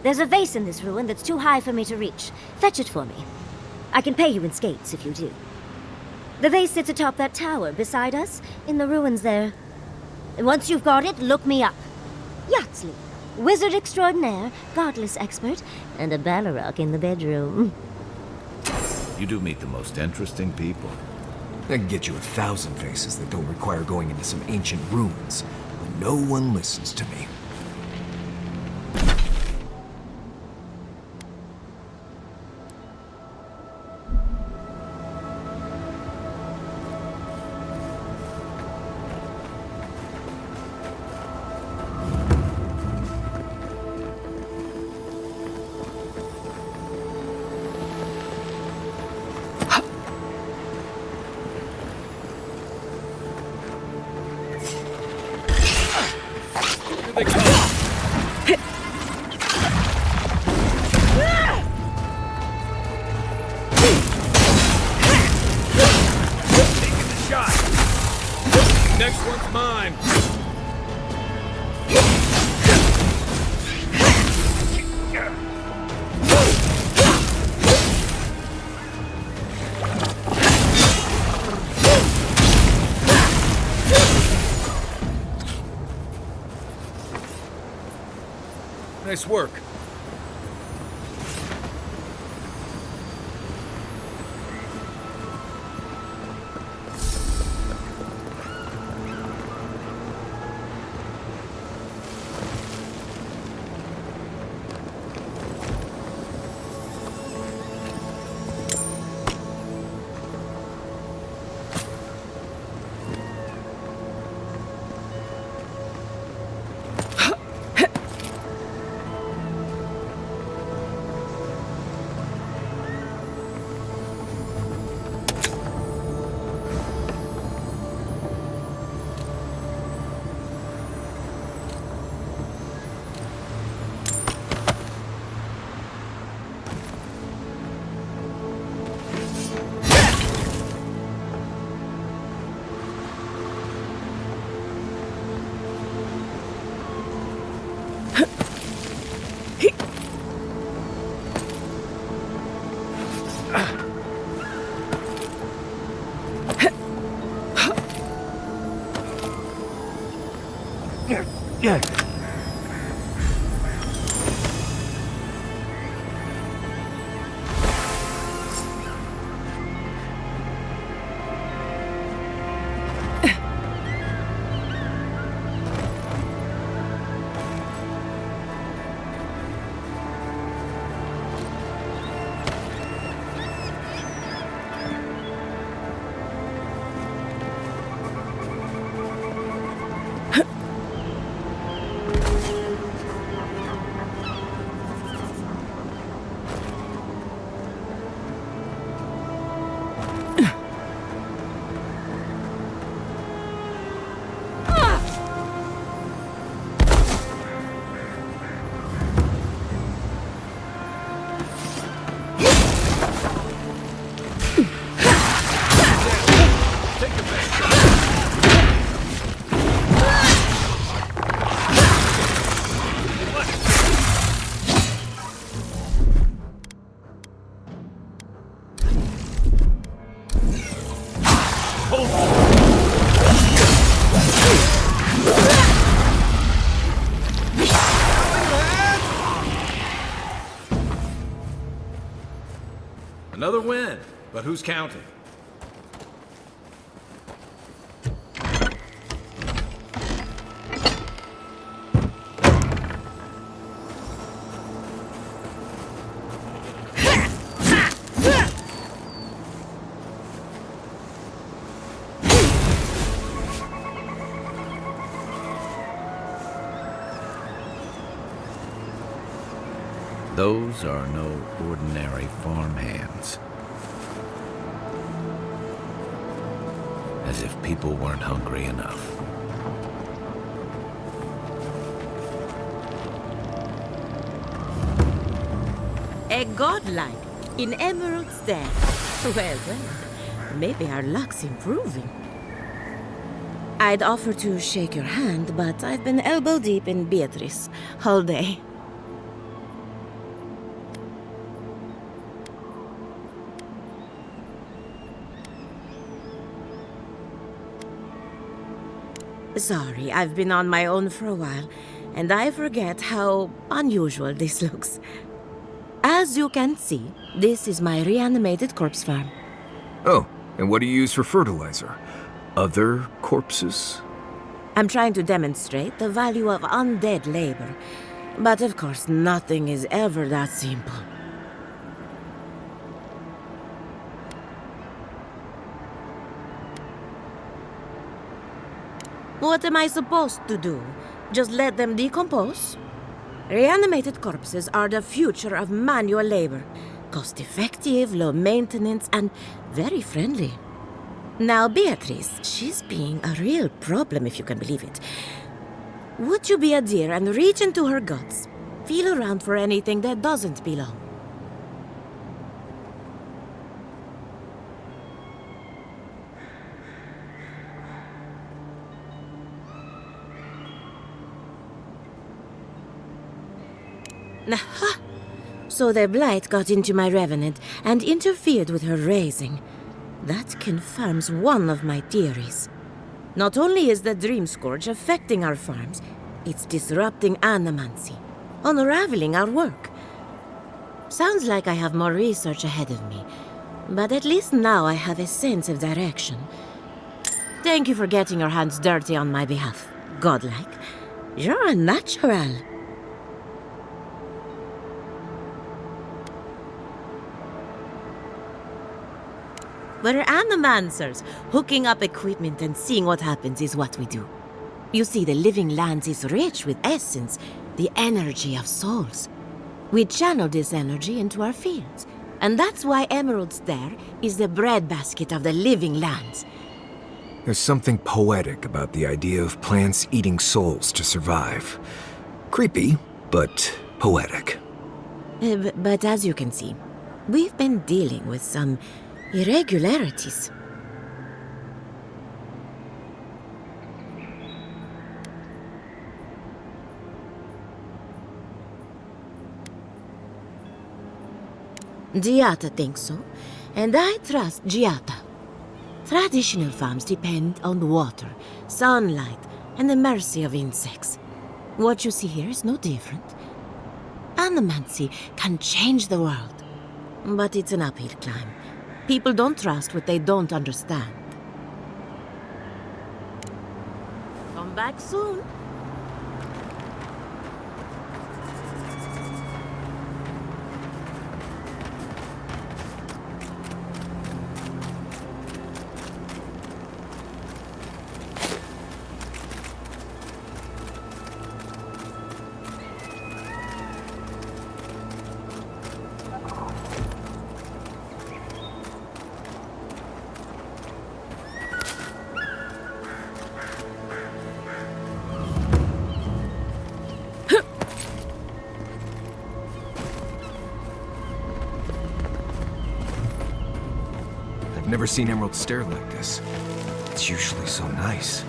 Speaker 8: There's a vase in this ruin that's too high for me to reach. Fetch it for me. I can pay you in skates if you do. The vase sits atop that tower beside us, in the ruins there. And once you've got it, look me up. Yahtzee, wizard extraordinaire, godless expert, and a Balrog in the bedroom.
Speaker 1: You do meet the most interesting people.
Speaker 2: I can get you 1,000 faces that don't require going into some ancient ruins, but no one listens to me. Next one's mine. Nice work.
Speaker 6: Yeah.
Speaker 1: Another win, but who's counting? Those are no ordinary farmhands. As if people weren't hungry enough.
Speaker 9: A godlike in Emerald's Den. Well, maybe our luck's improving. I'd offer to shake your hand, but I've been elbow deep in Beatrice all day. Sorry, I've been on my own for a while, and I forget how unusual this looks. As you can see, this is my reanimated corpse farm.
Speaker 2: Oh, and what do you use for fertilizer? Other corpses?
Speaker 9: I'm trying to demonstrate the value of undead labor, but of course nothing is ever that simple. What am I supposed to do? Just let them decompose? Reanimated corpses are the future of manual labor. Cost-effective, low maintenance, and very friendly. Now, Beatrice, she's being a real problem if you can believe it. Would you be a dear and reach into her guts? Feel around for anything that doesn't belong. Aha! So the blight got into my revenant and interfered with her raising. That confirms one of my theories. Not only is the Dream Scourge affecting our farms, it's disrupting animancy, unraveling our work. Sounds like I have more research ahead of me, but at least now I have a sense of direction. Thank you for getting your hands dirty on my behalf, godlike. You're a natural. We're animancers. Hooking up equipment and seeing what happens is what we do. You see, the living lands is rich with essence, the energy of souls. We channel this energy into our fields, and that's why Emerald's there is the breadbasket of the living lands.
Speaker 2: There's something poetic about the idea of plants eating souls to survive. Creepy, but poetic.
Speaker 9: But as you can see, we've been dealing with some irregularities. Giata thinks so, and I trust Giata. Traditional farms depend on water, sunlight, and the mercy of insects. What you see here is no different. Animancy can change the world, but it's an uphill climb. People don't trust what they don't understand. Come back soon.
Speaker 2: I've never seen Emerald stare like this. It's usually so nice.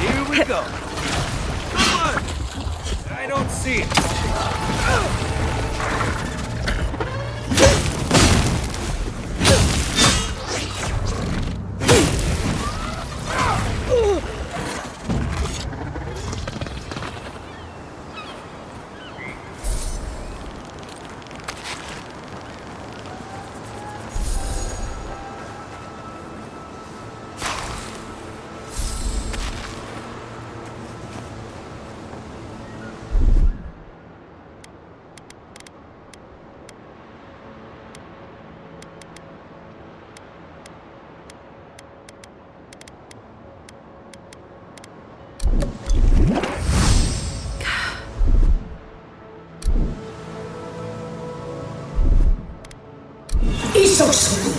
Speaker 1: Here we go. Come on! I don't see it.
Speaker 10: so soon.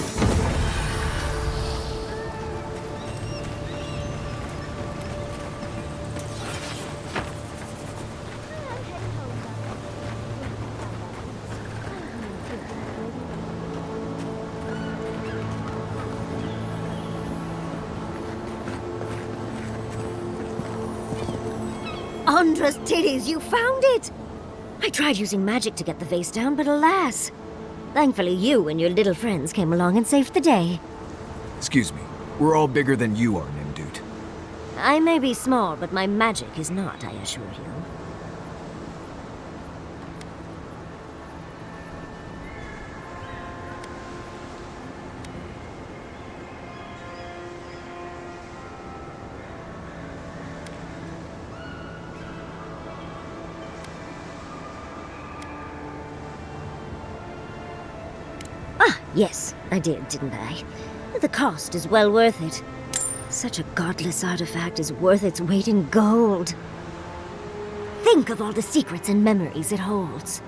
Speaker 8: Andra's titties, you found it! I tried using magic to get the vase down, but alas. Thankfully you and your little friends came along and saved the day.
Speaker 2: Excuse me. We're all bigger than you are, Nimdude.
Speaker 8: I may be small, but my magic is not, I assure you. Yes, I did, didn't I? The cost is well worth it. Such a godless artifact is worth its weight in gold. Think of all the secrets and memories it holds.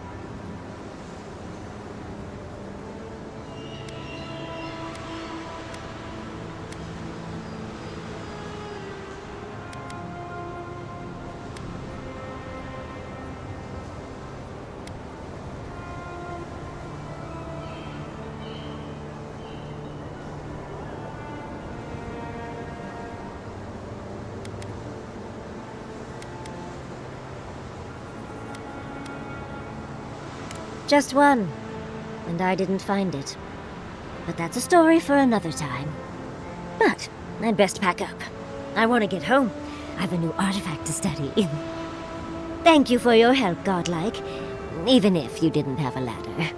Speaker 8: Just one, and I didn't find it. But that's a story for another time. But I'd best pack up. I want to get home. I have a new artifact to study. Thank you for your help, Godlike. Even if you didn't have a ladder.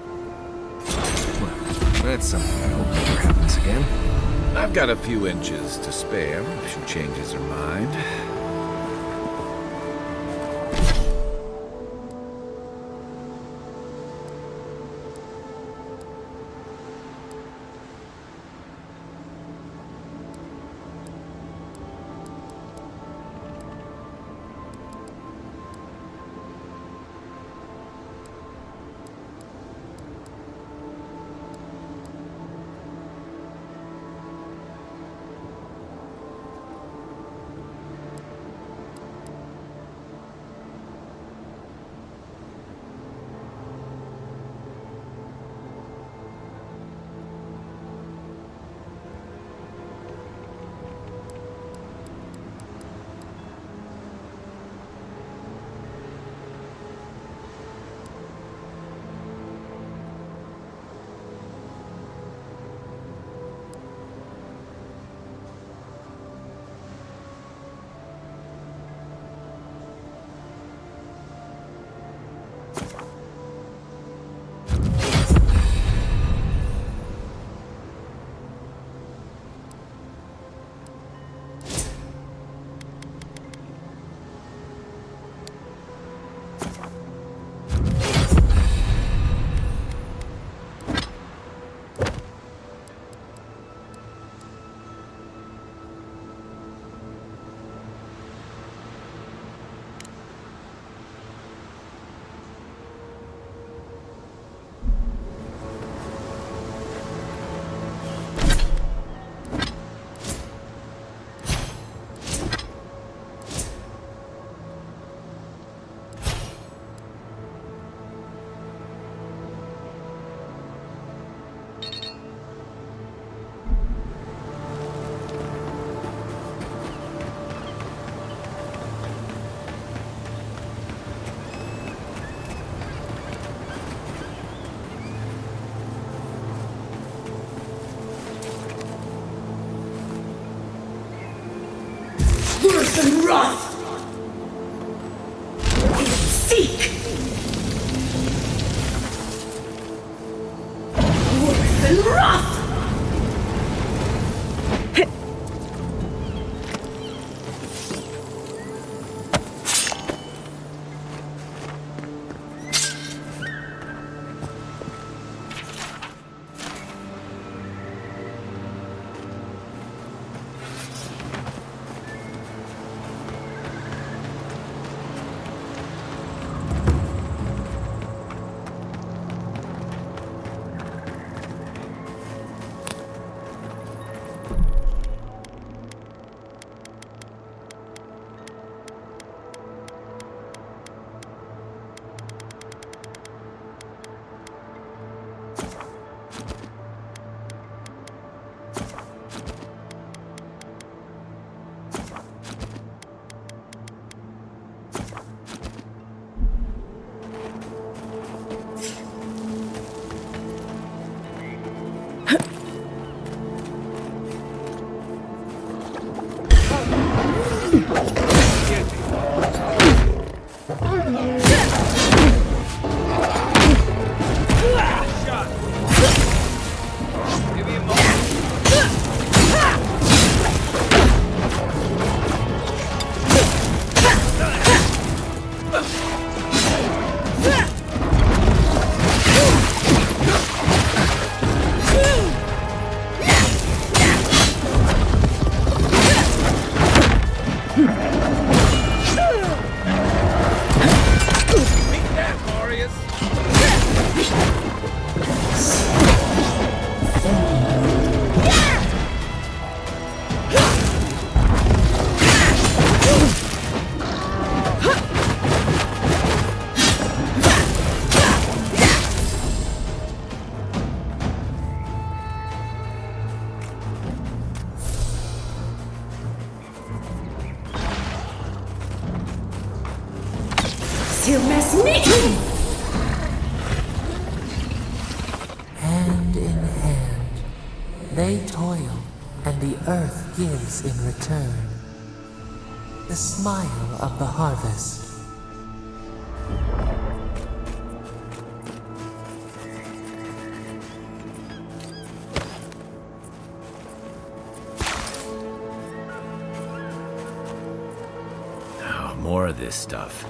Speaker 2: Well, that's something I hope never happens again.
Speaker 1: I've got a few inches to spare if she changes her mind.
Speaker 10: Worth and wrath! Seek! Worth and wrath!
Speaker 7: Hand in hand, they toil, and the earth gives in return. The smile of the harvest.
Speaker 1: Oh, more of this stuff.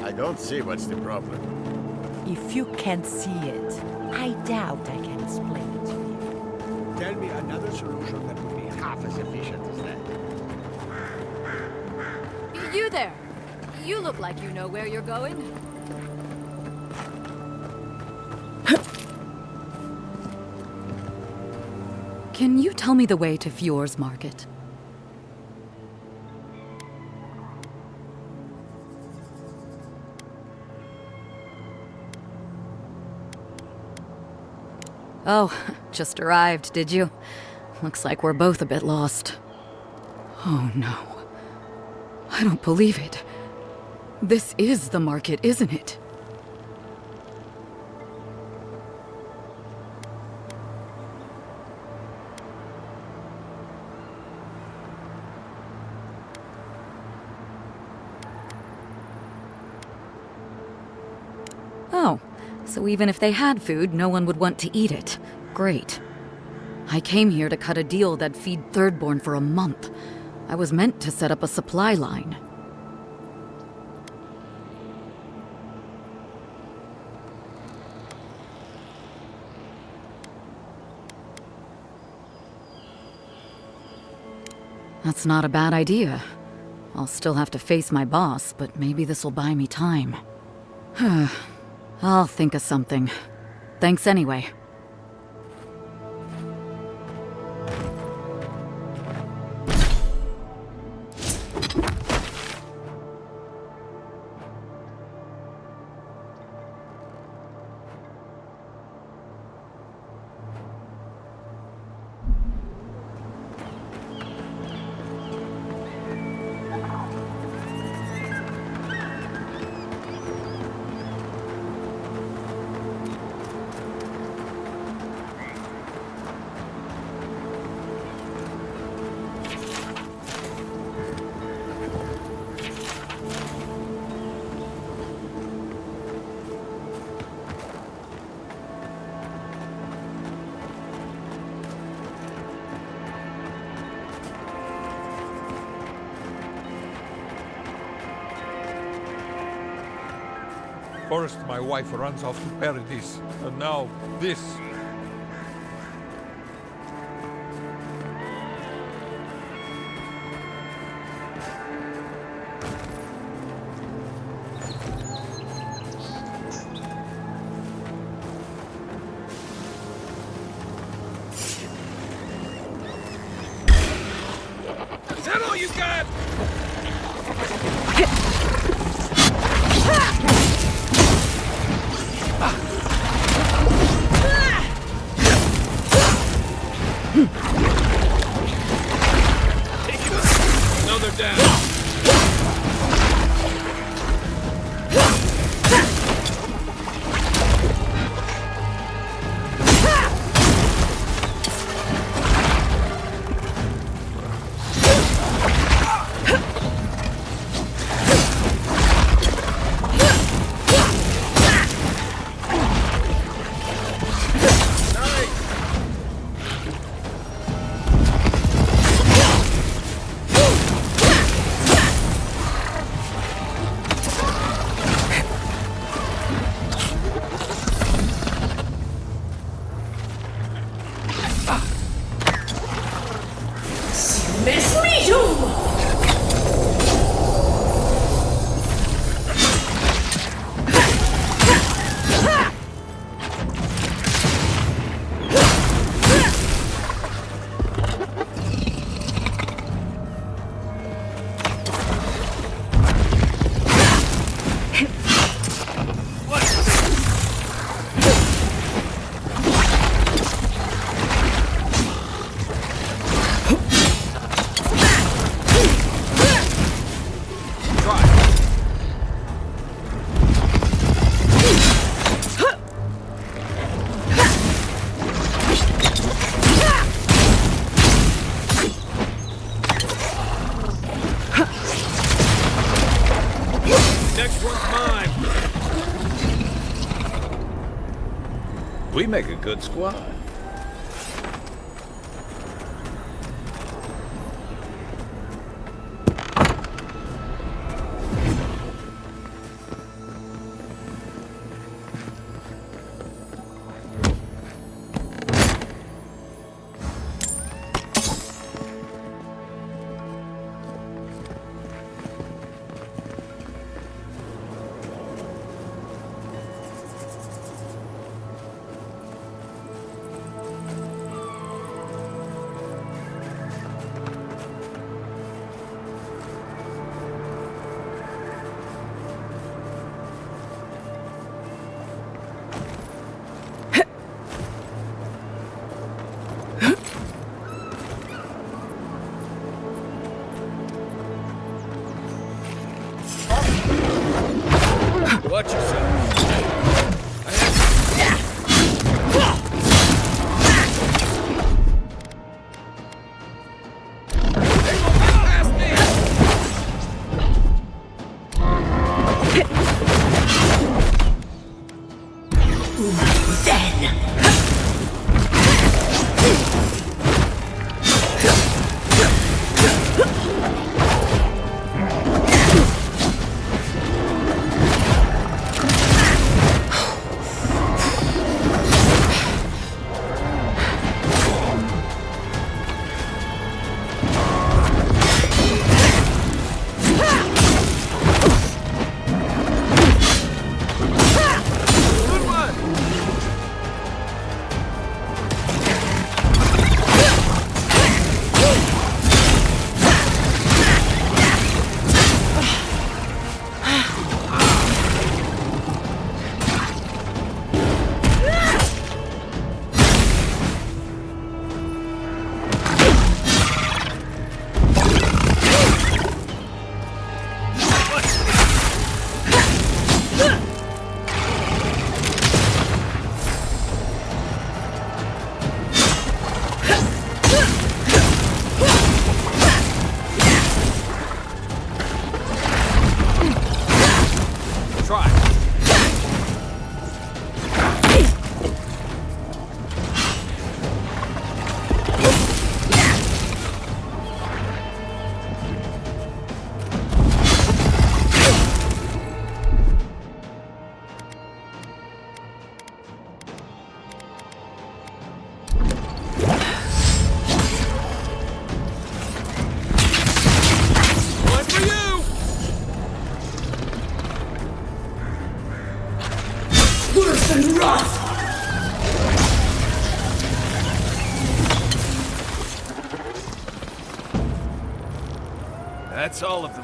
Speaker 11: I don't see what's the problem.
Speaker 12: If you can't see it, I doubt I can explain it to you.
Speaker 11: Tell me another solution that would be half as efficient as that.
Speaker 13: You there! You look like you know where you're going.
Speaker 3: Can you tell me the way to Fjord's market? Oh, just arrived, did you? Looks like we're both a bit lost. Oh no. I don't believe it. This is the market, isn't it? Oh, so even if they had food, no one would want to eat it. Great. I came here to cut a deal that'd feed Thirdborn for a month. I was meant to set up a supply line. That's not a bad idea. I'll still have to face my boss, but maybe this'll buy me time. I'll think of something. Thanks anyway.
Speaker 14: First, my wife runs off to paradise, and now this.
Speaker 11: Is that all you got? Now they're down.
Speaker 1: We make a good squad.
Speaker 2: Watch yourself. That's all of them.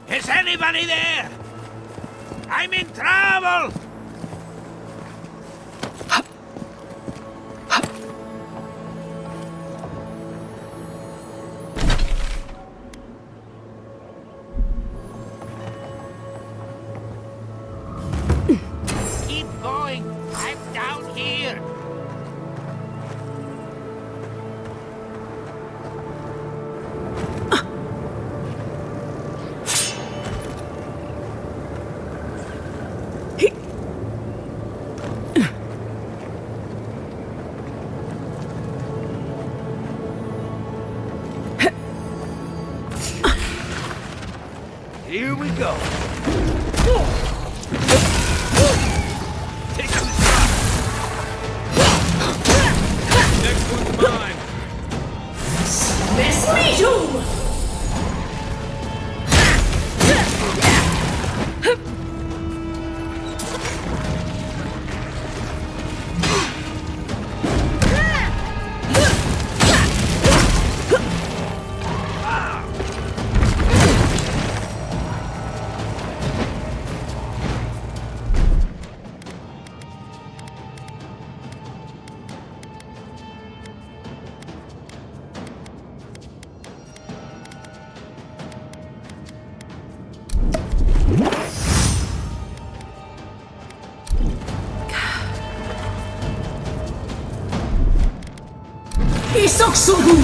Speaker 11: Is anybody there? I'm in trouble!
Speaker 10: Keep going. I'm down here.
Speaker 11: Here we go. Take the shot.
Speaker 4: Next one's mine.
Speaker 10: Let's meet you! Isoksugu!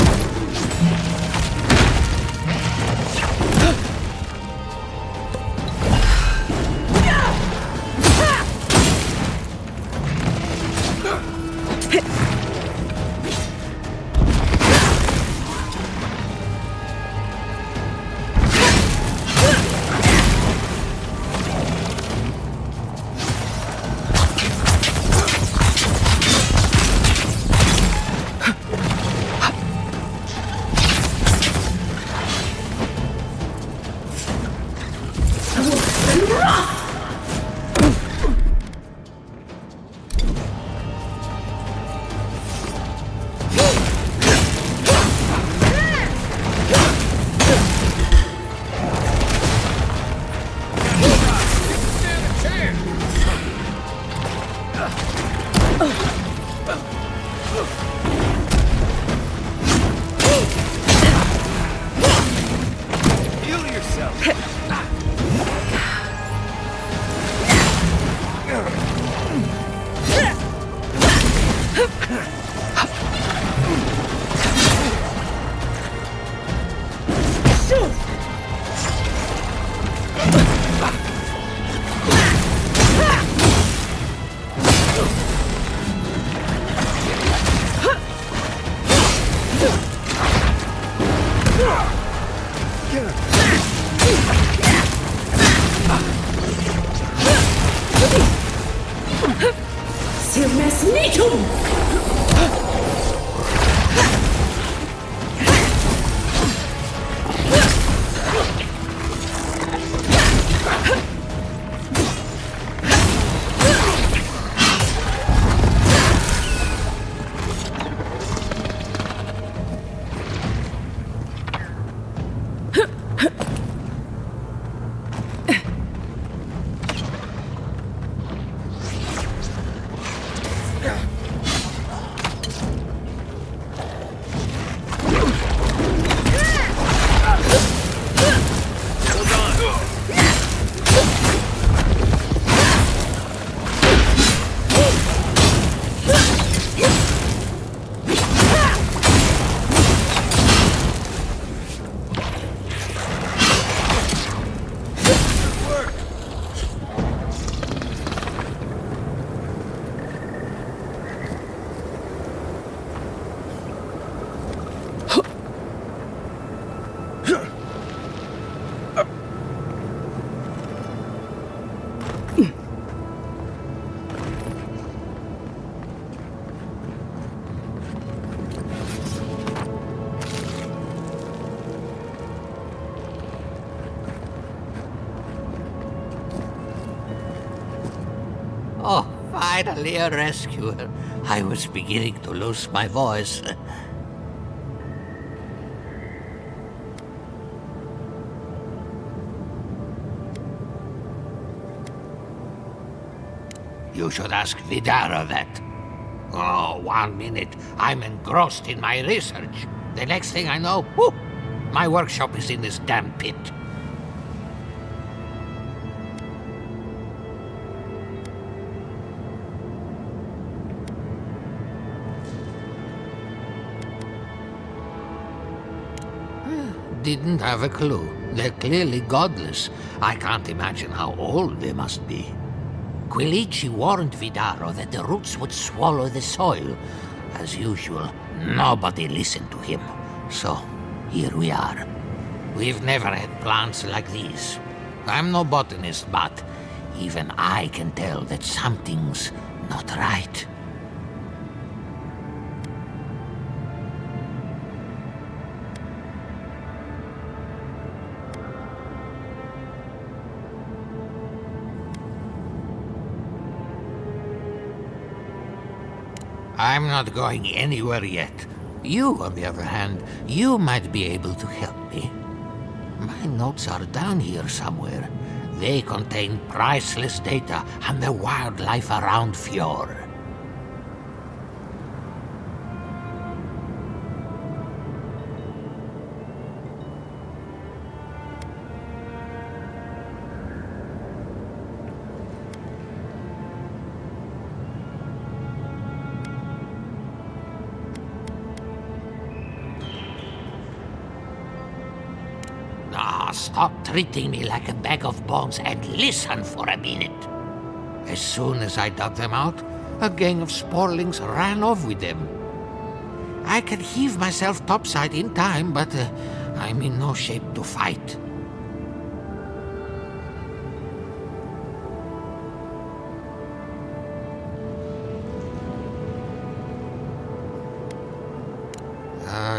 Speaker 11: Heal yourself.
Speaker 10: Silmesnitum!
Speaker 15: Oh, finally a rescuer. I was beginning to lose my voice. You should ask Vidara that. Oh, 1 minute, I'm engrossed in my research. The next thing I know, whoop, my workshop is in this damn pit. Didn't have a clue. They're clearly godless. I can't imagine how old they must be. Quilici warned Vidaro that the roots would swallow the soil. As usual, nobody listened to him. So, here we are. We've never had plants like these. I'm no botanist, but even I can tell that something's not right. I'm not going anywhere yet. You, on the other hand, you might be able to help me. My notes are down here somewhere. They contain priceless data on the wildlife around Fjord. Stop treating me like a bag of bones and listen for a minute. As soon as I dug them out, a gang of sporlings ran off with them. I can heave myself topside in time, but I'm in no shape to fight.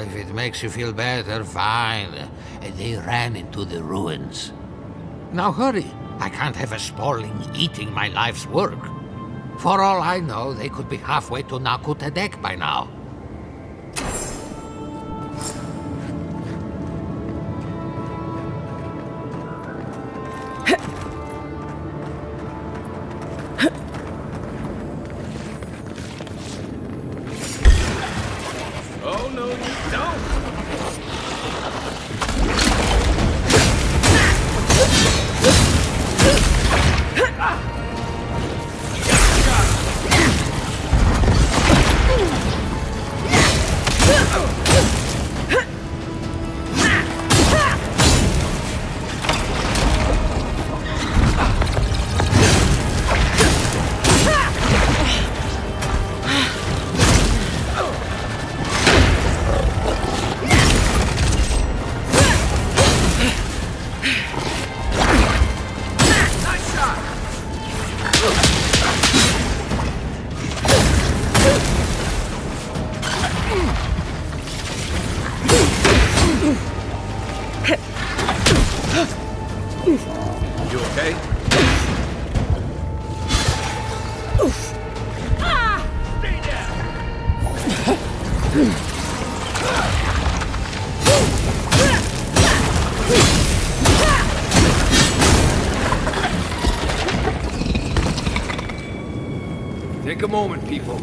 Speaker 15: If it makes you feel better, fine. They ran into the ruins. Now hurry. I can't have a sporling eating my life's work. For all I know, they could be halfway to Nakutadek by now.
Speaker 2: Oh, no, you don't!
Speaker 1: You okay?
Speaker 10: Stay there!
Speaker 2: Take a moment, people.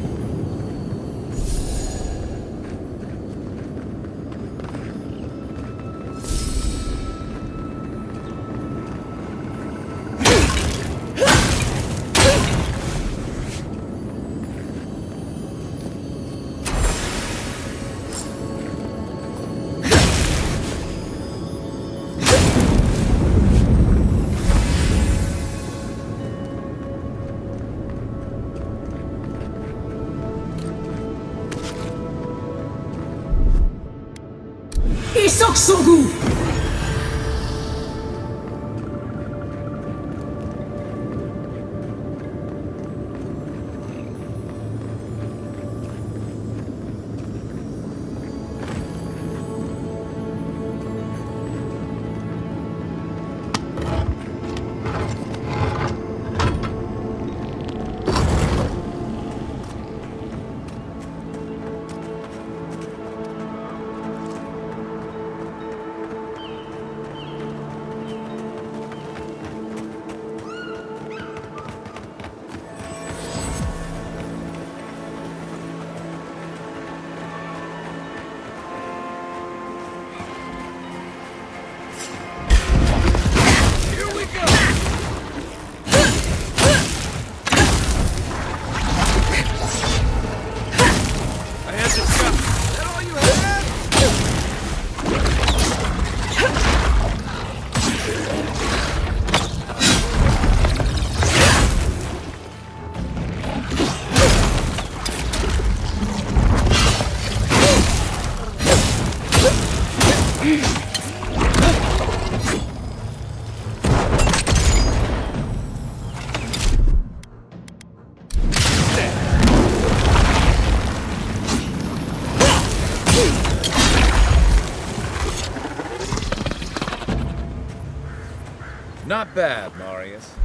Speaker 10: Isok Sogu!
Speaker 1: Not bad, Marius.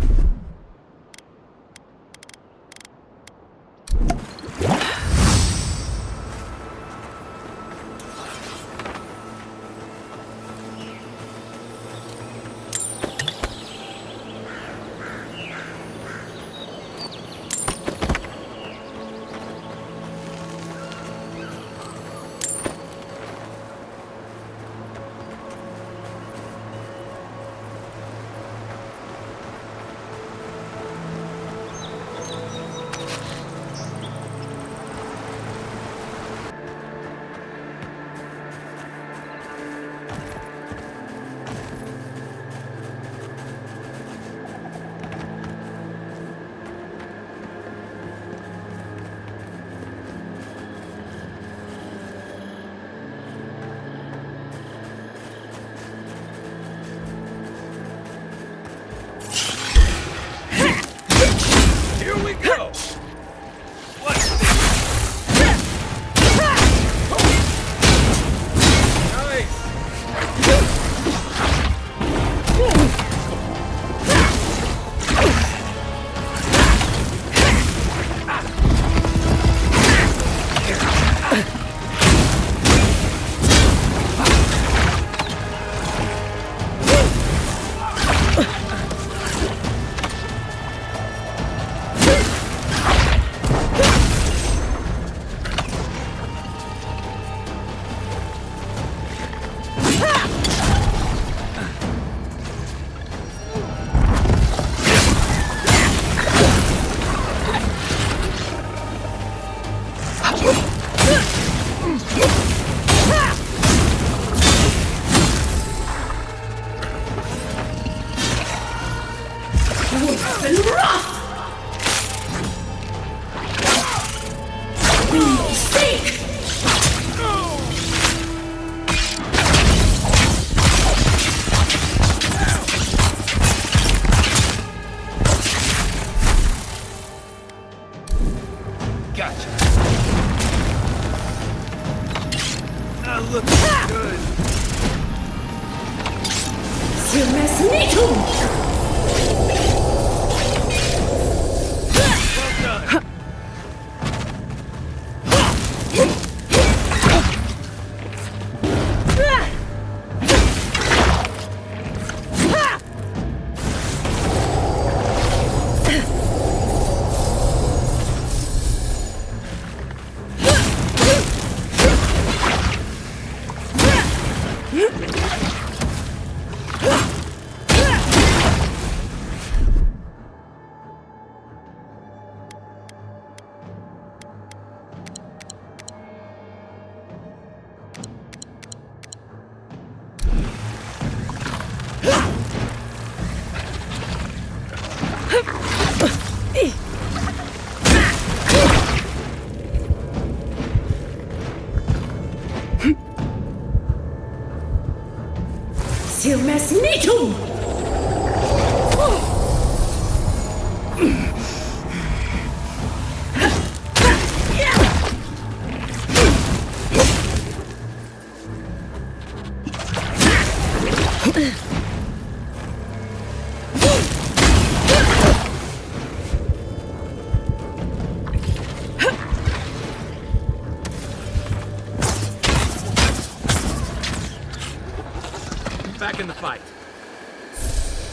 Speaker 2: Back in the fight.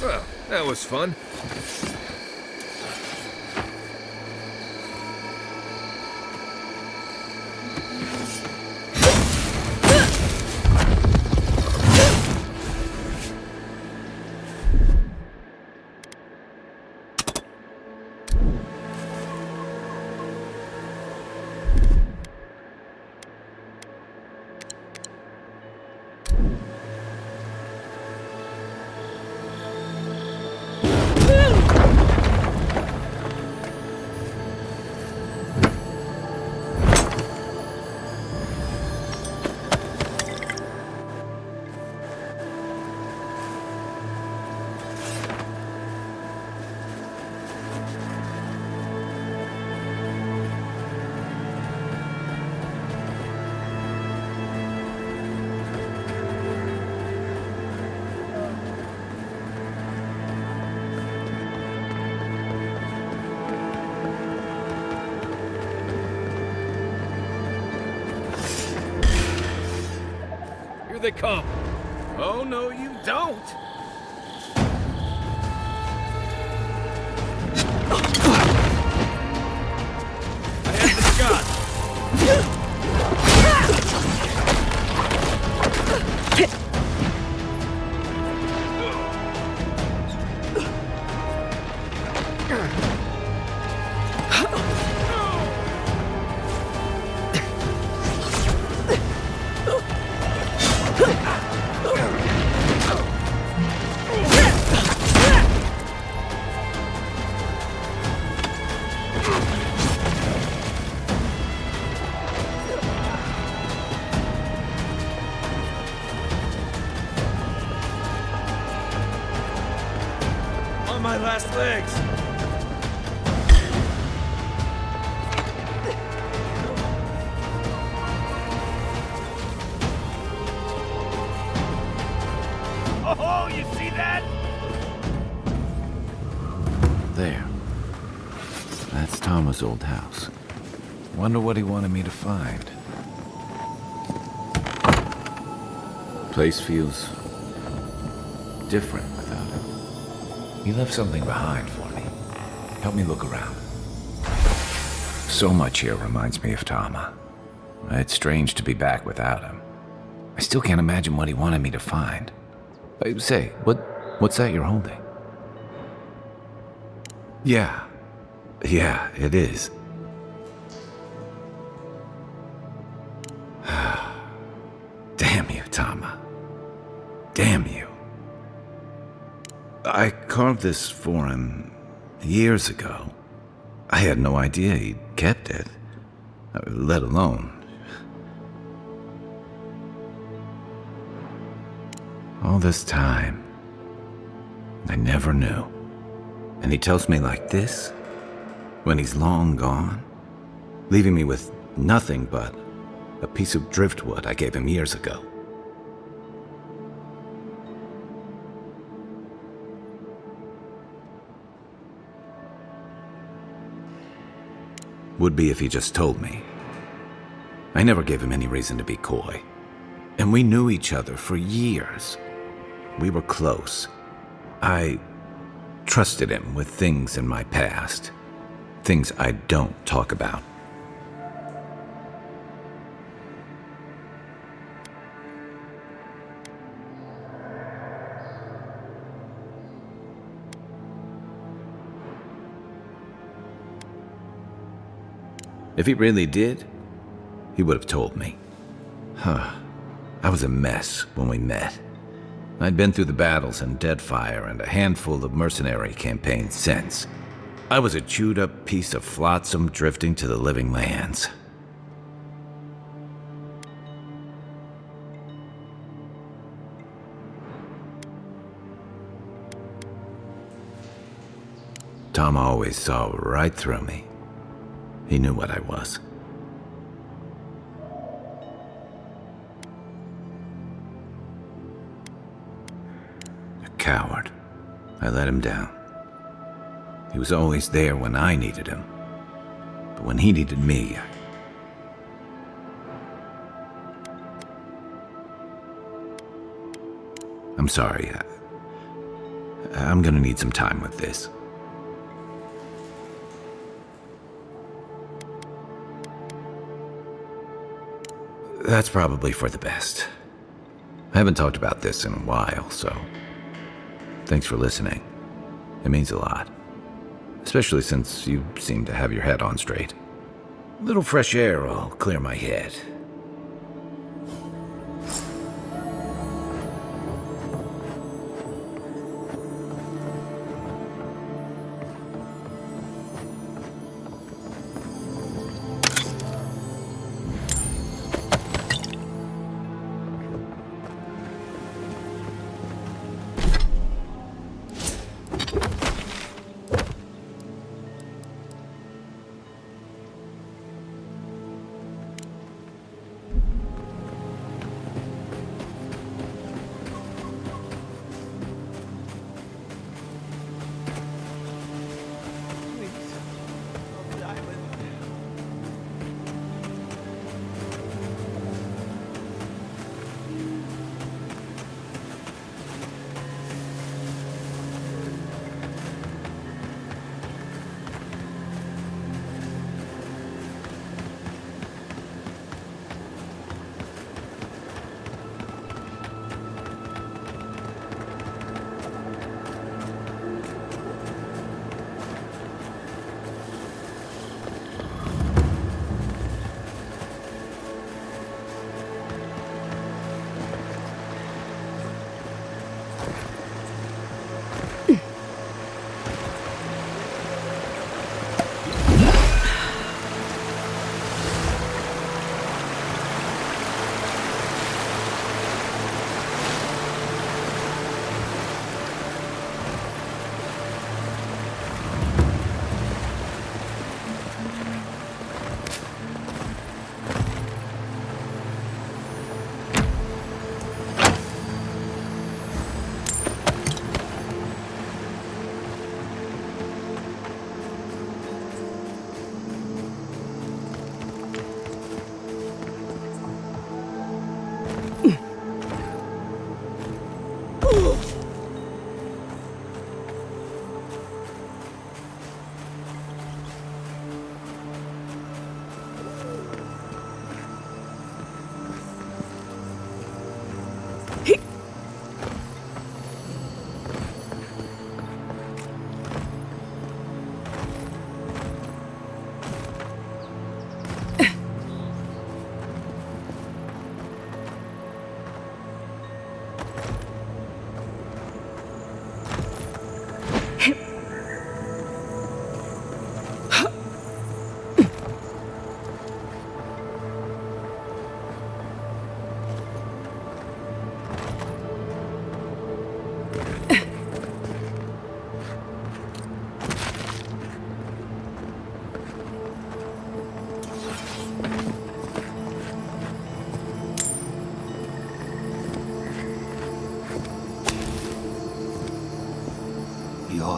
Speaker 2: Well, that was fun.
Speaker 1: they come. Oh, no, you don't. I have the shot. On my last legs. Oh, you see that? There. That's Tama's old house. Wonder what he wanted me to find. Place feels different without him. He left something behind for me. Help me look around. So much here reminds me of Tama. It's strange to be back without him. I still can't imagine what he wanted me to find. Say, what's that you're holding? Yeah, it is. Damn you, Tama. Damn you. I carved this for him years ago. I had no idea he'd kept it, let alone. All this time, I never knew. And he tells me like this, when he's long gone, leaving me with nothing but a piece of driftwood I gave him years ago. Would be if he just told me. I never gave him any reason to be coy. And we knew each other for years. We were close. I trusted him with things in my past. Things I don't talk about. If he really did, he would have told me. I was a mess when we met. I'd been through the battles in Deadfire and a handful of mercenary campaigns since. I was a chewed-up piece of flotsam drifting to the living lands. Tom always saw right through me. He knew what I was. A coward. I let him down. He was always there when I needed him. But when he needed me, I'm sorry. I'm gonna need some time with this. That's probably for the best. I haven't talked about this in a while, so thanks for listening. It means a lot. Especially since you seem to have your head on straight. A little fresh air will clear my head.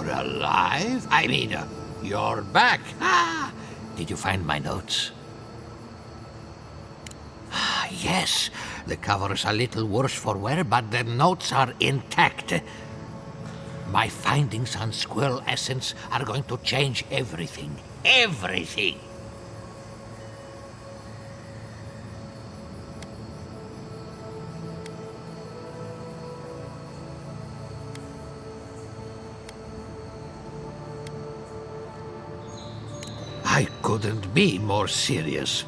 Speaker 15: You're alive? I mean, you're back. Ah! Did you find my notes? Ah, yes. The cover is a little worse for wear, but the notes are intact. My findings on squirrel essence are going to change everything. Everything! I couldn't be more serious.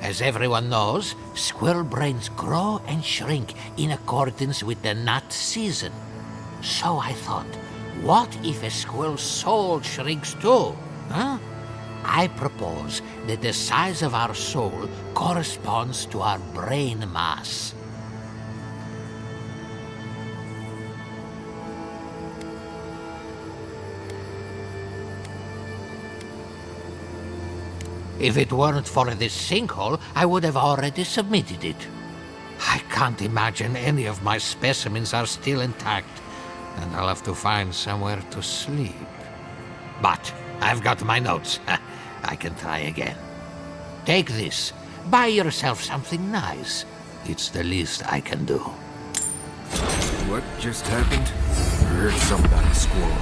Speaker 15: As everyone knows, squirrel brains grow and shrink in accordance with the nut season. So I thought, what if a squirrel's soul shrinks too? Huh? I propose that the size of our soul corresponds to our brain mass. If it weren't for this sinkhole, I would have already submitted it. I can't imagine any of my specimens are still intact, and I'll have to find somewhere to sleep. But I've got my notes. I can try again. Take this. Buy yourself something nice. It's the least I can do.
Speaker 2: What just happened? I heard something about a squirrel.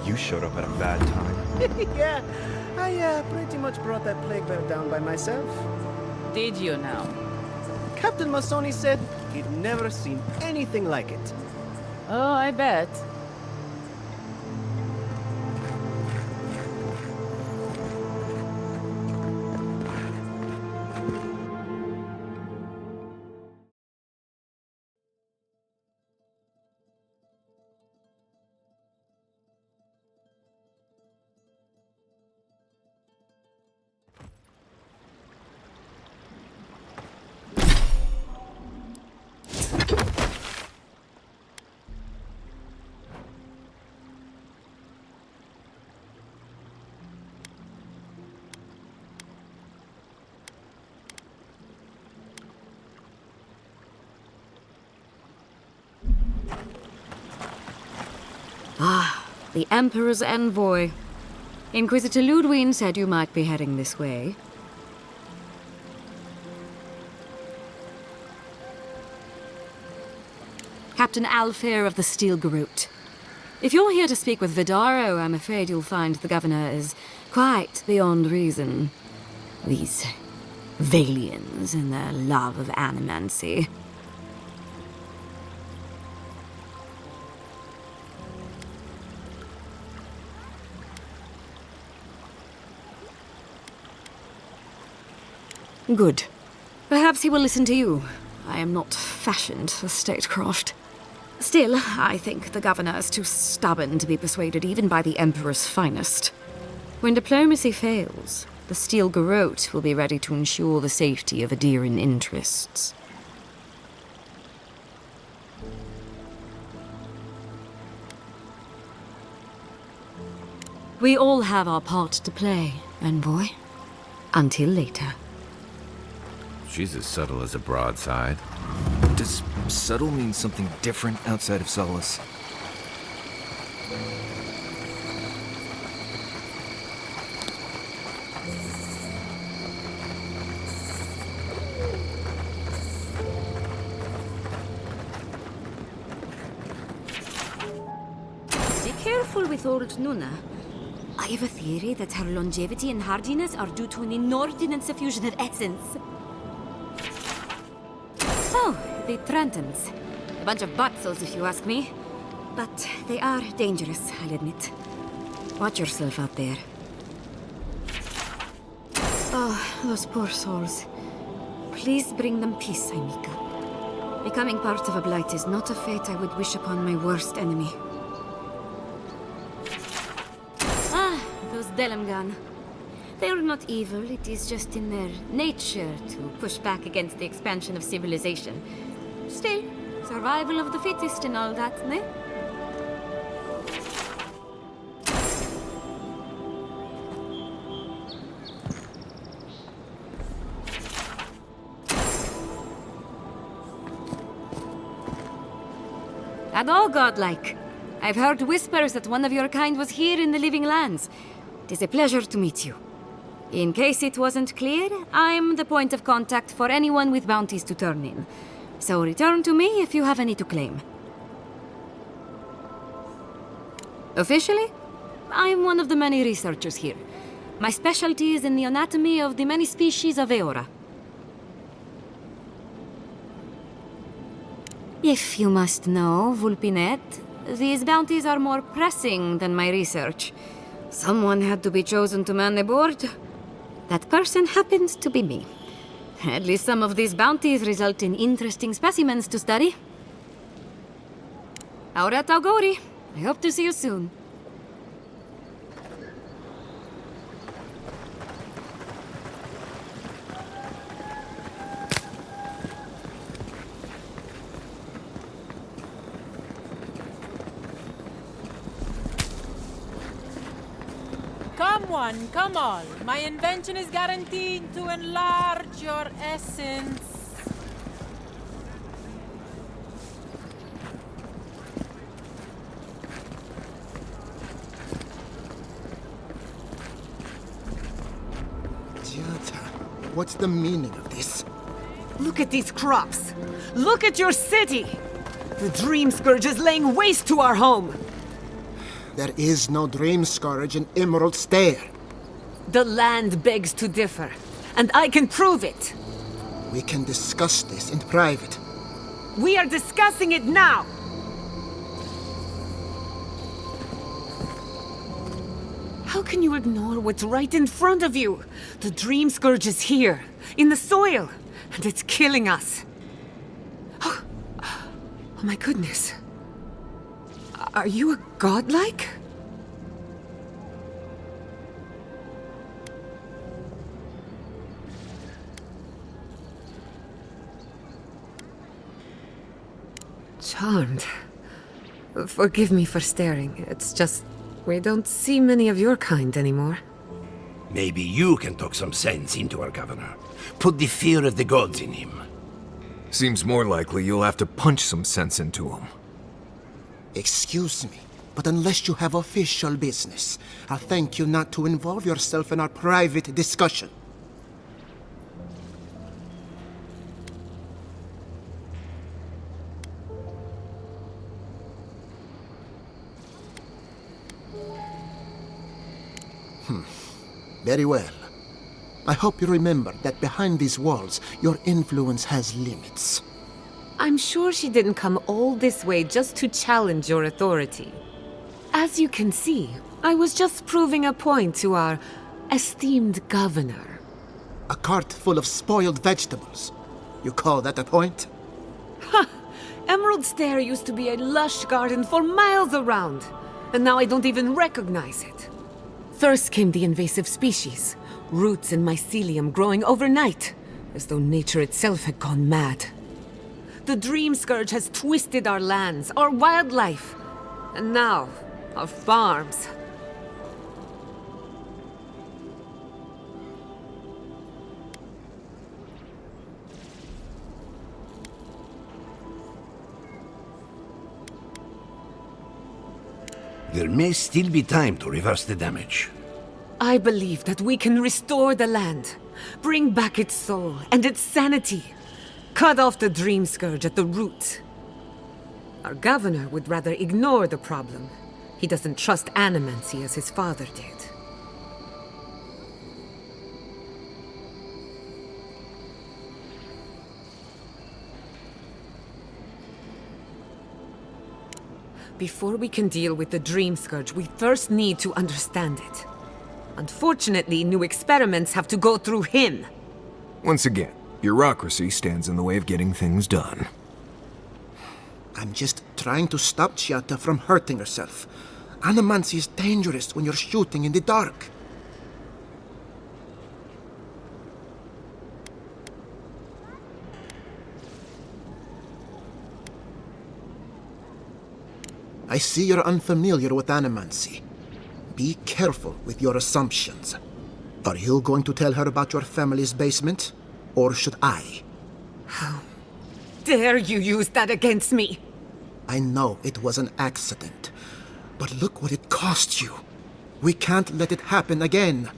Speaker 16: You showed up at a bad time.
Speaker 17: Yeah, I pretty much brought that plague bear down by myself.
Speaker 3: Did you now?
Speaker 17: Captain Masoni said he'd never seen anything like it.
Speaker 3: Oh, I bet.
Speaker 13: the Emperor's envoy. Inquisitor Ludwig said you might be heading this way. Captain Alfair of the Steel Garrote. If you're here to speak with Vidaro, I'm afraid you'll find the governor is quite beyond reason. These Valians and their love of animancy. Good. Perhaps he will listen to you. I am not fashioned for statecraft. Still, I think the governor is too stubborn to be persuaded even by the Emperor's finest. When diplomacy fails, the Steel Garrote will be ready to ensure the safety of Adiran interests. We all have our part to play, envoy. Until later.
Speaker 1: She's as subtle as a broadside.
Speaker 2: Does subtle mean something different outside of Solace?
Speaker 13: Be careful with old Nuna. I have a theory that her longevity and hardiness are due to an inordinate suffusion of essence. Oh, the Trentons. A bunch of buttsoles, if you ask me. But they are dangerous, I'll admit. Watch yourself out there. Oh, those poor souls. Please bring them peace, Aimika. Becoming part of a blight is not a fate I would wish upon my worst enemy. Ah, those Delamgan. They're not evil, it is just in their nature to push back against the expansion of civilization. Still, survival of the fittest and all that, ne? And all godlike. I've heard whispers that one of your kind was here in the Living Lands. It is a pleasure to meet you. In case it wasn't clear, I'm the point of contact for anyone with bounties to turn in. So return to me if you have any to claim. Officially, I'm one of the many researchers here. My specialty is in the anatomy of the many species of Eora. If you must know, Vulpinet, these bounties are more pressing than my research. Someone had to be chosen to man the board. That person happened to be me. At least some of these bounties result in interesting specimens to study. Aurat Auguri. I hope to see you soon.
Speaker 18: Come one, come all. My invention is guaranteed to enlarge your essence.
Speaker 19: Jata, what's the meaning of this?
Speaker 10: Look at these crops. Look at your city. The Dream Scourge is laying waste to our home.
Speaker 19: There is no Dream Scourge in Emerald Stair.
Speaker 10: The land begs to differ, and I can prove it.
Speaker 19: We can discuss this in private.
Speaker 10: We are discussing it now. How can you ignore what's right in front of you? The Dream Scourge is here, in the soil, and it's killing us. Oh my goodness. Are you a godlike? Charmed. Forgive me for staring. It's just, we don't see many of your kind anymore.
Speaker 20: Maybe you can talk some sense into our governor. Put the fear of the gods in him.
Speaker 2: Seems more likely you'll have to punch some sense into him.
Speaker 19: Excuse me. But unless you have official business, I'll thank you not to involve yourself in our private discussion. Very well. I hope you remember that behind these walls, your influence has limits.
Speaker 10: I'm sure she didn't come all this way just to challenge your authority. As you can see, I was just proving a point to our esteemed governor.
Speaker 19: A cart full of spoiled vegetables. You call that a point?
Speaker 10: Ha! Emerald Stair used to be a lush garden for miles around, and now I don't even recognize it. First came the invasive species, roots and mycelium growing overnight, as though nature itself had gone mad. The Dream Scourge has twisted our lands, our wildlife, and now, our farms.
Speaker 20: There may still be time to reverse the damage.
Speaker 10: I believe that we can restore the land, bring back its soul and its sanity, cut off the Dream Scourge at the root. Our governor would rather ignore the problem. He doesn't trust animancy as his father did. Before we can deal with the Dream Scourge, we first need to understand it. Unfortunately, new experiments have to go through him.
Speaker 2: Once again, bureaucracy stands in the way of getting things done.
Speaker 19: I'm just trying to stop Chiata from hurting herself. Animancy is dangerous when you're shooting in the dark. I see you're unfamiliar with animancy. Be careful with your assumptions. Are you going to tell her about your family's basement? Or should I?
Speaker 10: How dare you use that against me?
Speaker 19: I know it was an accident. But look what it cost you. We can't let it happen again.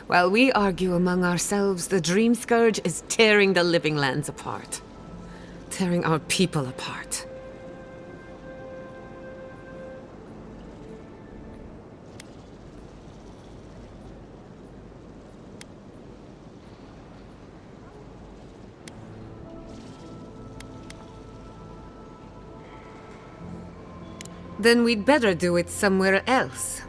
Speaker 10: While we argue among ourselves, the Dream Scourge is tearing the living lands apart. Tearing our people apart. Then we'd better do it somewhere else.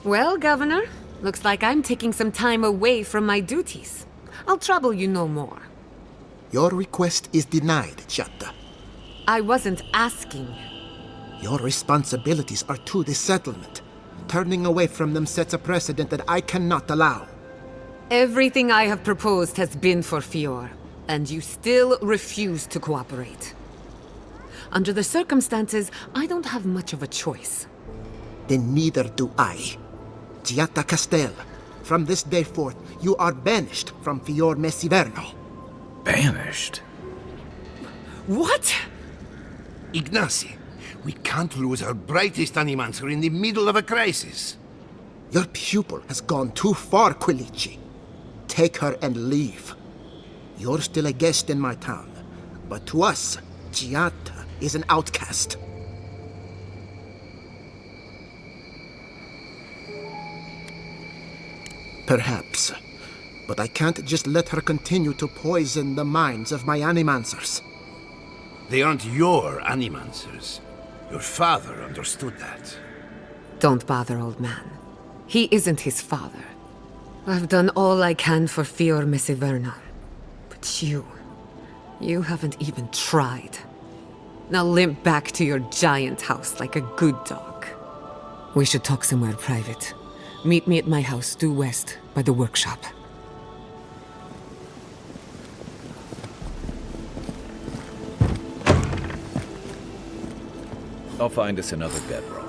Speaker 10: Well, Governor, looks like I'm taking some time away from my duties. I'll trouble you no more.
Speaker 19: Your request is denied, Chiata.
Speaker 10: I wasn't asking.
Speaker 19: Your responsibilities are to the settlement. Turning away from them sets a precedent that I cannot allow.
Speaker 10: Everything I have proposed has been for Fior, and you still refuse to cooperate. Under the circumstances, I don't have much of a choice.
Speaker 19: Then neither do I. Chiata Castel, from this day forth, you are banished from Fior Messiverno.
Speaker 1: Banished?
Speaker 10: What?
Speaker 20: Ignacy, we can't lose our brightest animancer in the middle of a crisis.
Speaker 19: Your pupil has gone too far, Quilici. Take her and leave. You're still a guest in my town, but to us, Chiata is an outcast. Perhaps, but I can't just let her continue to poison the minds of my animancers.
Speaker 20: They aren't your animancers. Your father understood that.
Speaker 10: Don't bother, old man. He isn't his father. I've done all I can for Fior Messiverno. But you haven't even tried. Now limp back to your giant house like a good dog. We should talk somewhere private. Meet me at my house due west, by the workshop.
Speaker 1: I'll find us another bedroll.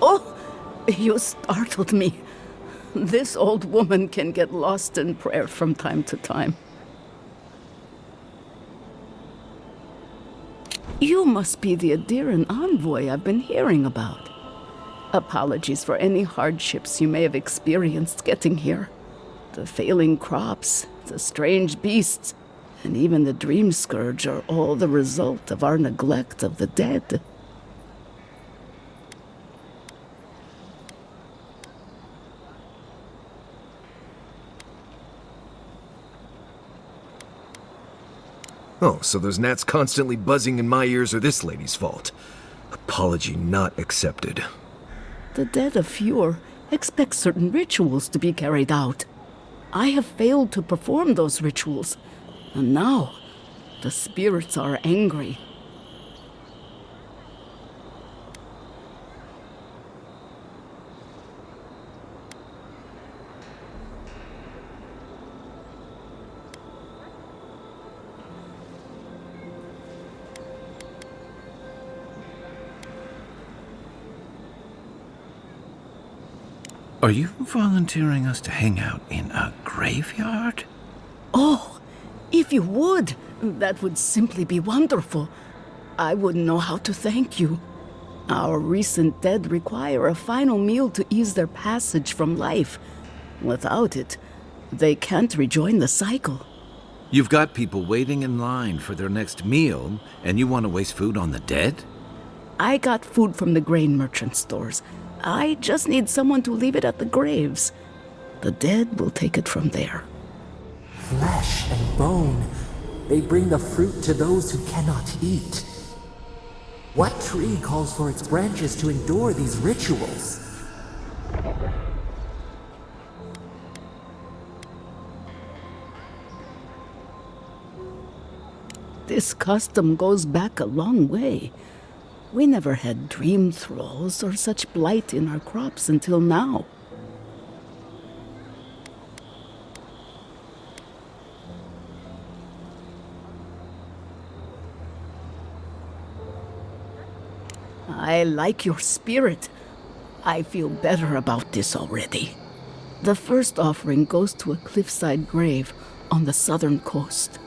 Speaker 21: Oh, you startled me. This old woman can get lost in prayer from time to time. You must be the Adiran envoy I've been hearing about. Apologies for any hardships you may have experienced getting here. The failing crops, the strange beasts, and even the dream scourge are all the result of our neglect of the dead.
Speaker 2: Oh, so those gnats constantly buzzing in my ears are this lady's fault. Apology not accepted.
Speaker 21: The dead of Fjord expect certain rituals to be carried out. I have failed to perform those rituals, and now the spirits are angry.
Speaker 1: Are you volunteering us to hang out in a graveyard?
Speaker 21: Oh, if you would, that would simply be wonderful. I wouldn't know how to thank you. Our recent dead require a final meal to ease their passage from life. Without it, they can't rejoin the cycle.
Speaker 1: You've got people waiting in line for their next meal, and you want to waste food on the dead?
Speaker 21: I got food from the grain merchant stores. I just need someone to leave it at the graves. The dead will take it from there.
Speaker 7: Flesh and bone. They bring the fruit to those who cannot eat. What tree calls for its branches to endure these rituals?
Speaker 21: This custom goes back a long way. We never had dream thralls or such blight in our crops until now. I like your spirit. I feel better about this already. The first offering goes to a cliffside grave on the southern coast.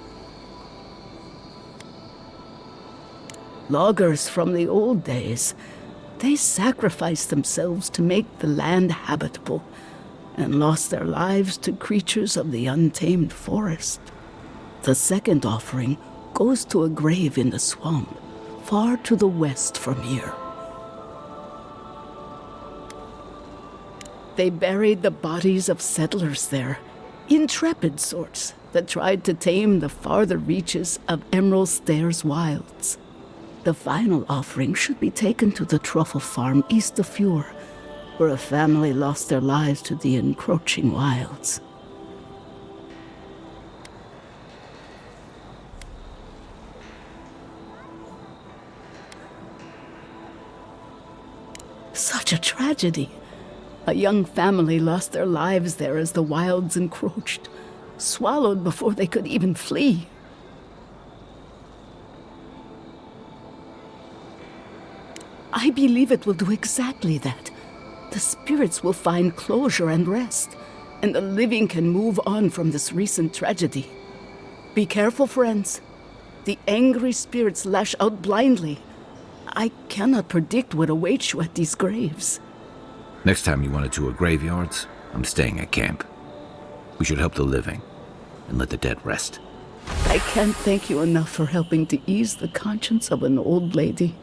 Speaker 21: Loggers from the old days, they sacrificed themselves to make the land habitable and lost their lives to creatures of the untamed forest. The second offering goes to a grave in the swamp, far to the west from here. They buried the bodies of settlers there, intrepid sorts that tried to tame the farther reaches of Emerald Stairs wilds. The final offering should be taken to the truffle farm east of Fjord, where a family lost their lives to the encroaching wilds. Such a tragedy. A young family lost their lives there as the wilds encroached, swallowed before they could even flee. I believe it will do exactly that. The spirits will find closure and rest, and the living can move on from this recent tragedy. Be careful, friends. The angry spirits lash out blindly. I cannot predict what awaits you at these graves.
Speaker 1: Next time you want to tour graveyards, I'm staying at camp. We should help the living and let the dead rest.
Speaker 21: I can't thank you enough for helping to ease the conscience of an old lady.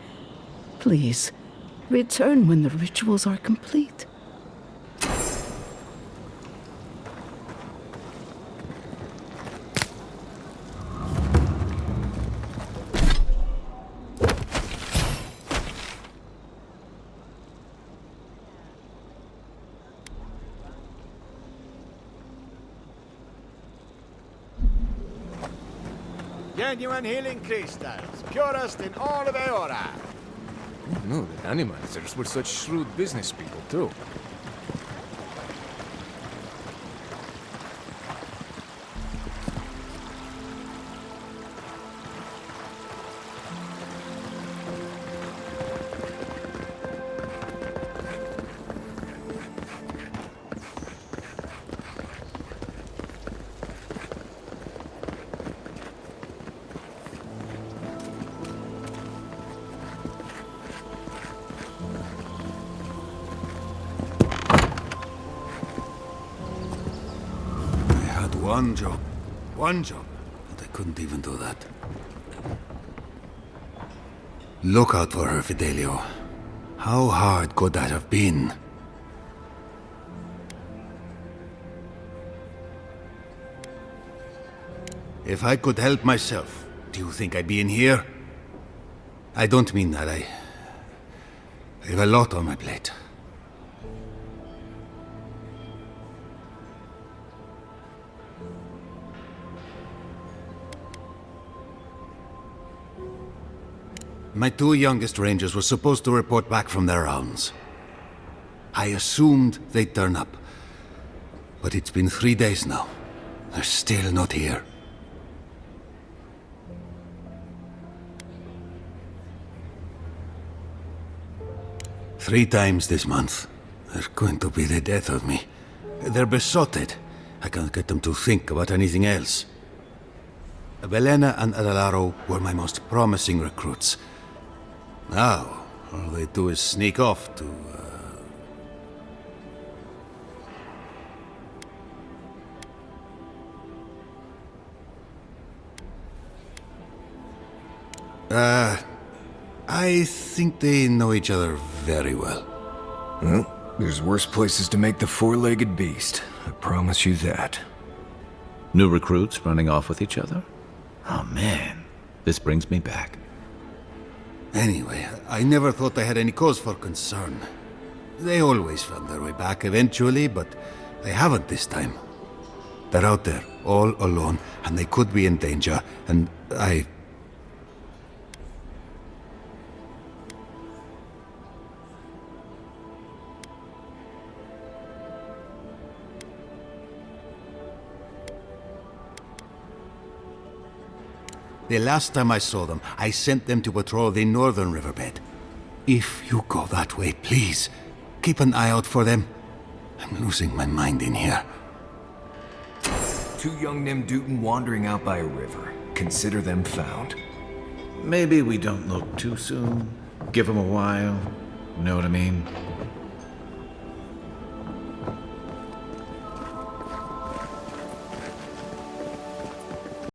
Speaker 21: Please, return when the rituals are complete.
Speaker 11: Genuine healing crystals, purest in all of Eora.
Speaker 22: No, the animalizers were such shrewd business people, too.
Speaker 5: One job. One job. But I couldn't even do that. Look out for her, Fidelio. How hard could that have been? If I could help myself, do you think I'd be in here? I don't mean that. I have a lot on my plate. My two youngest rangers were supposed to report back from their rounds. I assumed they'd turn up. But it's been 3 days now. They're still not here. Three times this month. They're going to be the death of me. They're besotted. I can't get them to think about anything else. Belena and Adelaro were my most promising recruits. Now, all they do is sneak off to, I think they know each other very well.
Speaker 2: Well, there's worse places to make the four-legged beast. I promise you that.
Speaker 1: New recruits running off with each other? Oh man, this brings me back.
Speaker 5: Anyway, I never thought they had any cause for concern. They always found their way back eventually, but they haven't this time. They're out there, all alone, and they could be in danger, and The last time I saw them, I sent them to patrol the northern riverbed. If you go that way, please, keep an eye out for them. I'm losing my mind in here.
Speaker 2: Two young Nemdutin wandering out by a river. Consider them found.
Speaker 1: Maybe we don't look too soon. Give them a while. Know what I mean?